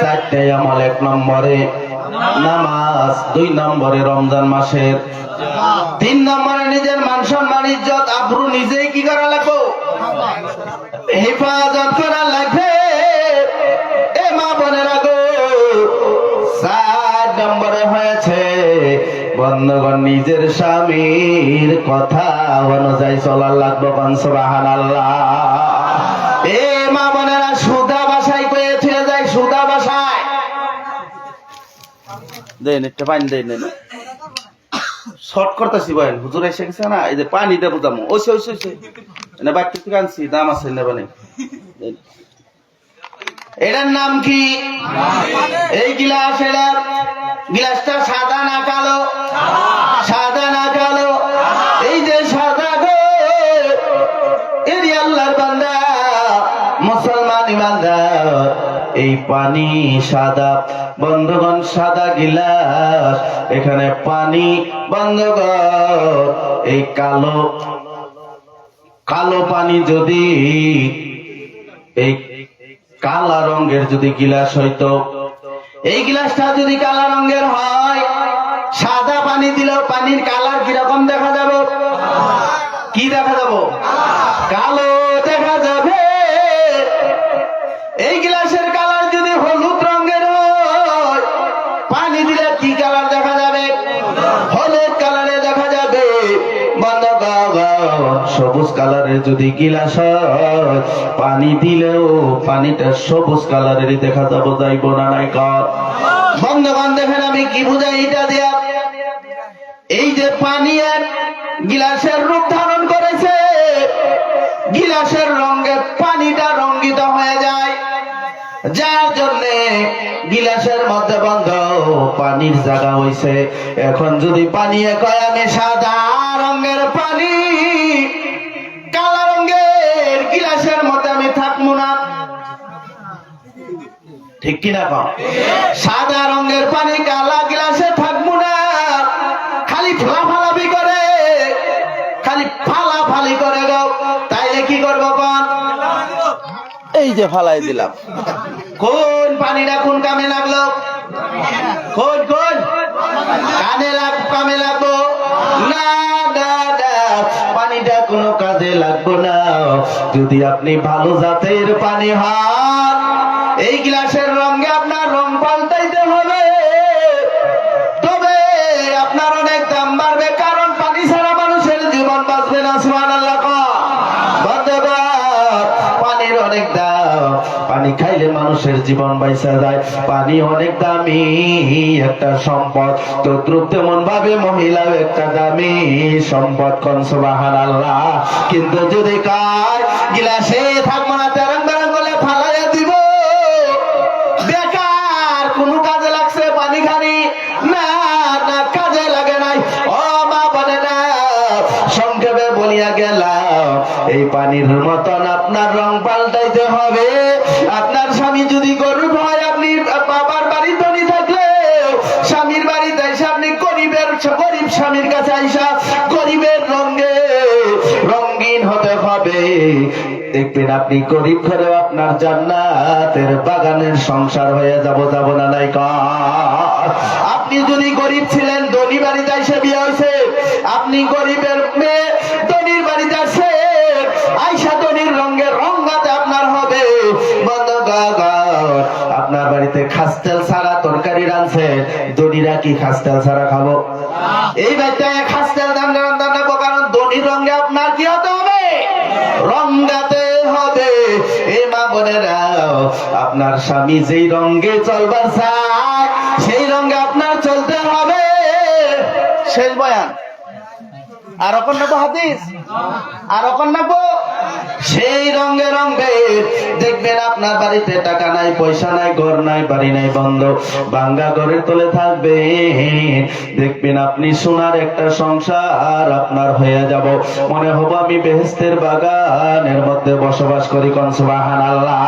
চারটায় আমল। 1 নম্বরে নামাজ, 2 নম্বরে রমজান মাসের, 3 নম্বরে নিজের মান সম্মান ইজ্জত আব্রু নিজেই কি করা লাগবে? হেফাজত করা লাগবে। এ মা বোনেরা গো, 4 নম্বরে হয়েছে বন্ধুগণ নিজের স্বামীর কথা অনুযায়ী চলার লাগবে, কোন সুবহানাল্লাহ। এ মা বোনেরা, সুদা বাসায় কয়ে থুয়ে যায়, সুদা বাসায় দেন একটা পানি দেন শর্ট করতেছি, বলেন হুজুর এসে গেছে না, এই যে পানি দেবো দাম ওইসে ওইসে ওইসে না, বাকি থেকে আনছি, দাম আছে নেবে না। এটার নাম কি? এই গিলাস, এটা গিলাসটা সাদা না কালো? সাদা না কালো? এই যে সাদা গো, এরি আল্লাহর বান্দা, মুসলমান ইমানদার, এই পানি সাদা। বন্ধুগণ, সাদা গিলাস, এখানে পানি। বন্ধুগণ, এই কালো কালো পানি যদি, এই কালা রঙের যদি গিলাস হইতো, এই গিলাসটা যদি কালা রঙের হয়, সাদা পানি দিলেও পানির কালার কিরকম দেখা যাবে? কি দেখা যাবে? কালো দেখা যাবে। এই গিলাসের কালার যদি হলুদ রঙের হয়, পানি দিলে কি কালার দেখা যাবে? হলুদ কালারে দেখা যাবে। সবুজ কালারের যদি গিলাস হয়, পানি দিলেও পানিটা সবুজ কালারেরই দেখা যাবো, যাইব না নাই কর? বন্ধুগণ দেখেন আমি কি বুঝাই এটা দিয়া। এই যে পানি এক গিলাসের রূপ ধারণ করেছে, গিলাসের রঙে পানিটা রঙ্গিত হয়ে যায়, যার জন্যে গিলাসের মধ্যে বন্ধ পানির জায়গা হইছে। এখন যদি পানি কয় আমি সাদা রঙের পানি, কালা রঙের গিলাসের মধ্যে আমি থাকবো না, ঠিক কিনা কম? সাদা রঙের পানি কালা গিলাসে থাকবো না, খালি ফালাফালাফি করে, খালি ফালাফালি করে গো, তাইলে কি করবো কোন? এই যে ফালাই দিলাম, কোন পানিটা কোন কামে লাগলো? কোন কোন কানে কামে লাগবো না? পানিটা কোনো কাজে লাগবো না। যদি আপনি ভালো জাতের পানি হন, এই গ্লাসের রঙে আপনার রং পাল্টাইতে হবে, তবে আপনার অনেক দাম বাড়বে, কারণ পানি ছাড়া মানুষের জীবন বাঁচবে না। সুবহানাল্লাহ। পানির অনেক দাম, পানি খাইলে মানুষের জীবন বাইসা যায়। পানি অনেক দামি একটা সম্পদ, তদ্রুপ তেমন ভাবে মহিলাও একটা দামি সম্পদ, কোন সুবহানাল্লাহ। কিন্তু যদি কাজ গিলাসে থাকবো না, তেরাং বেরাং বলে ফালাইয়া দিব, বেকার, কোন কাজে লাগছে পানি খানি না, না কাজে লাগে নাই। ও মা বলে না, সংক্ষেপে বলিয়া গেলাম, এই পানির মতন আপনার রং পাল্টাইতে হবে। আপনার স্বামী যদি গরিব হয়, আপনি বাবার বাড়ি ধনী থাকলে স্বামীর বাড়িতে এসে আপনি গরিব স্বামীর কাছে আইসা গরিবের রঙে রঙিন হতে হবে। দেখবেন আপনি গরিব ঘরেও আপনার জান্নাতের বাগানের সংসার হয়ে যাব না নাই? আপনি যদি গরিব ছিলেন, ধনী বাড়িতে এসে বিয়ে হয়েছে, আপনি আপনি গরিবের মেয়ে ধনির বাড়িতে আসে আইসা ধনির রঙের রঙাতে আপনার হবে আপনার বাড়িতে খাস্তেল ছাড়া তরকারি রাঁধছে, ধনীরা কি খাস্তেল ছাড়া খাবো? এই বাড়িতে খাস্তেল রান্না নেবো, কারণ ধনির রঙে আপনার কি হতে হবে? রঙাতে হবে। এই মা বোনেরা, আপনার স্বামী যেই রঙে চলবার চায় সেই রঙে আপনার চলতে হবে। শেষ বয়ান। আর অকন নেবো হাদিস, আর অকন নেবো সেই রঙে রঙে দেখবেন আপনার বাড়িতে টাকা নাই, পয়সা নাই, ঘর নাই, বাড়ি নাই, বন্ধ ভাঙ্গা ঘরের তলে থাকবে। দেখবেন আপনি সোনার একটা সংসার আপনার হয়ে যাব, মনে হবো আমি বেহেশতের বাগানের মধ্যে বসবাস করি। কোন সুবহানাল্লাহ।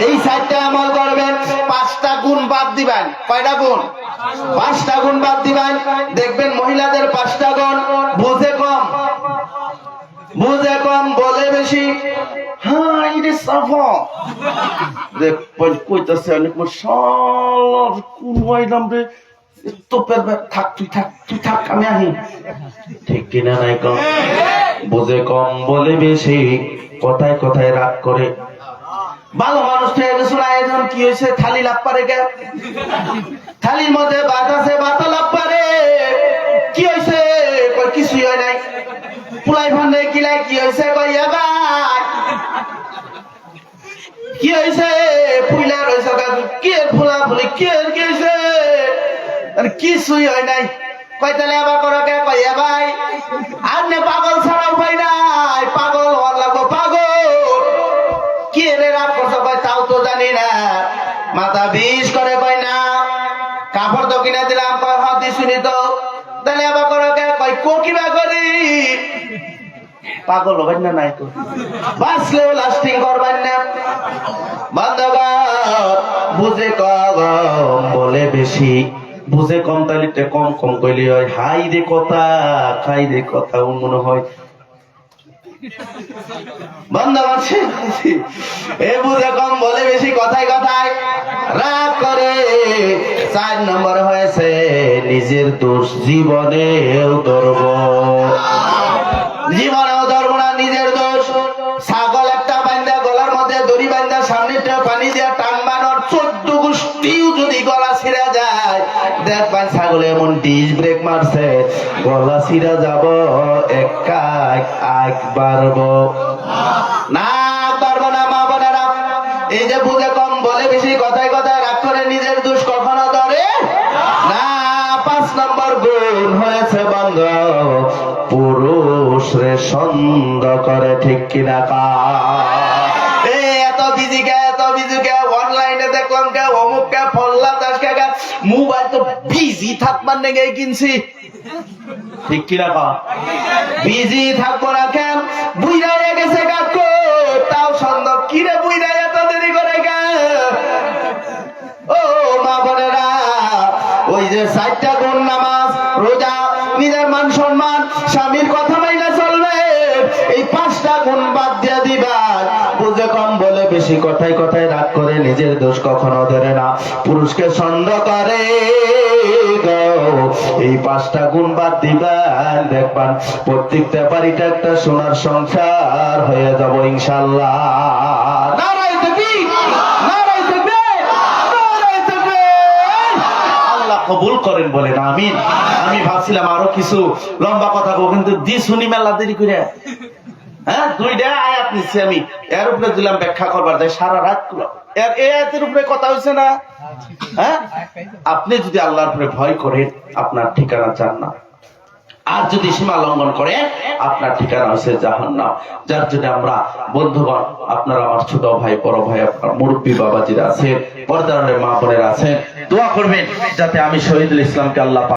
এই সাইডটা আমল করবেন, 5টা গুণ বাদ দিবেন। কয়টা গুণ? 5টা গুণ বাদ দিবেন। দেখবেন মহিলাদের 5টা গুণ। বুঝে কম, বুঝে কম, বলে বেশি। হ্যাঁ এটা সাফা দেখ কইতাছে অনেক মশাল্লাহ কোন হইলাম রে তো থাক, তুই থাক, তুই থাক, আমি আহি। ঠিক কিনা নাই কম? বুঝে কম, বলে বেশি, কথায় কথায় রাগ করে। ভালো মানুষ এখন কি হয়েছে? থালি লাভ পারে কে? থালির মধ্যে ভাত আছে, ভাত লাভ পারে। কি হয়েছে? কিছুই হয় নাই। পুলাই ফান্ডে কিলাই কি হয়েছে? কি হয়েছে? পুইলা রয়েছে, কি ফুলা ফুলি, কি হয়েছে? কিছুই হয় নাই। কয়তালে আবার করো কে? কইয়া ভাই আর নে পাগল ছাড়া উপায় নাই, পাগল হওয়ার লাগবো, পাগল। কি রে রাগ করছো? কয় তাও তো জানি না। মাথা বিষ করে কয় না। কাপড় তো কিনা দিলাম, কয় হাত দিছুনি তো। তাহলে আবার করো কে? কয় কো কিবা করি। পাগল হবেন না নাই তো, বাঁচলেও লাস্টিং করবেন না। বান্ধব বুঝে কম, বলে বেশি। বুঝে কম তাহলে কম কম কইলে হয়। হাই রে কথা, খাই রে কথা মনে হয়। বান্ধব আছে এ বুঝে কম, বলে বেশি, কথায় কথায় রাগ করে। 4 নম্বর হয়েছে নিজের দোষ জীবনেও ধরব, জীবনেও ধরব না নিজের দোষ। ছাগল একটা বান্ধা গলার মধ্যে দড়ি বান্ধা সামনেটা পানি দিয়ে টান বানোর 14 গোষ্ঠীও যদি গলা ছিঁড়া যায়, দেখবেন ছাগলে এমন ডিস ব্রেক মারছে, গলা ছিঁড়া যাব একবার না, পারবো না। মা বোনেরা, এই যে বুঝে কম, বলে বেশি, কথায় কথায় রাগ করে নিজের দোষ কখনো ধরে না। 5 নম্বর গুণ হয়েছে বন্ধ, পুরুষ রে সন্দেহ করে। ঠিক কিনা? এত বিজি কে, এত বিজি কে, অনলাইনে দেখলাম কে, অমুক কে, ফল্লা দাস কে, মোবাইল তো বিজি থাকবার নেগে কিনছি। ঠিক কিনা? বিজি থাকবো না কেন? বুইরা গেছে কাকু, তাও সন্দেহ। কিরে বুইরা এত দেরি করে কে? ও মা বোনেরা, ওই যে 4টা গুণ, নামাজ, রোজা, নিজের মান সম্মান, স্বামীর কথা মাইনা চলবে। এই 5টা গুণ বাদ দিয়ে দিবা। বুঝে কম, বলে বেশি, কথায় কথায় রাগ করে নিজের দোষ কখনো ধরে না, পুরুষকে সন্দেহ করে। এই 5টা গুণ বাদ দিবেন, দেখবেন প্রত্যেকটা বাড়িটা একটা সোনার সংসার হয়ে যাব ইনশাআল্লাহ। নারায়ে তাকবীর, নারায়ে তাকবীর, নারায়ে তাকবীর। আল্লাহ কবুল করেন, বলেন আমিন। আমি ভাবছিলাম আরো কিছু লম্বা কথা কব, কিন্তু দি শুনি মেলা দেরি করে। হ্যাঁ, 2টা আয়াত নিচ্ছি আমি, এর উপরে দিলাম ব্যাখ্যা করবার, তাই সারা রাত এর এই আয়াতের উপরে কথা হয়েছে না। হ্যাঁ, আপনি যদি আল্লাহর উপরে ভয় করেন, আপনার ঠিকানা জান্নাত। আর যদি সীমা লঙ্ঘন করে, আপনার ঠিকানা হচ্ছে জাহান্নাম। যার জন্য আমরা বন্ধুগণ, আপনারা আমার ছোট ভাই, বড় ভাই, আপনার মুরব্বী বাবাজিরা আছেন, পর্দার মা বোনেরা আছেন, দোয়া করবেন যাতে আমি শহীদুল ইসলামকে আল্লাহ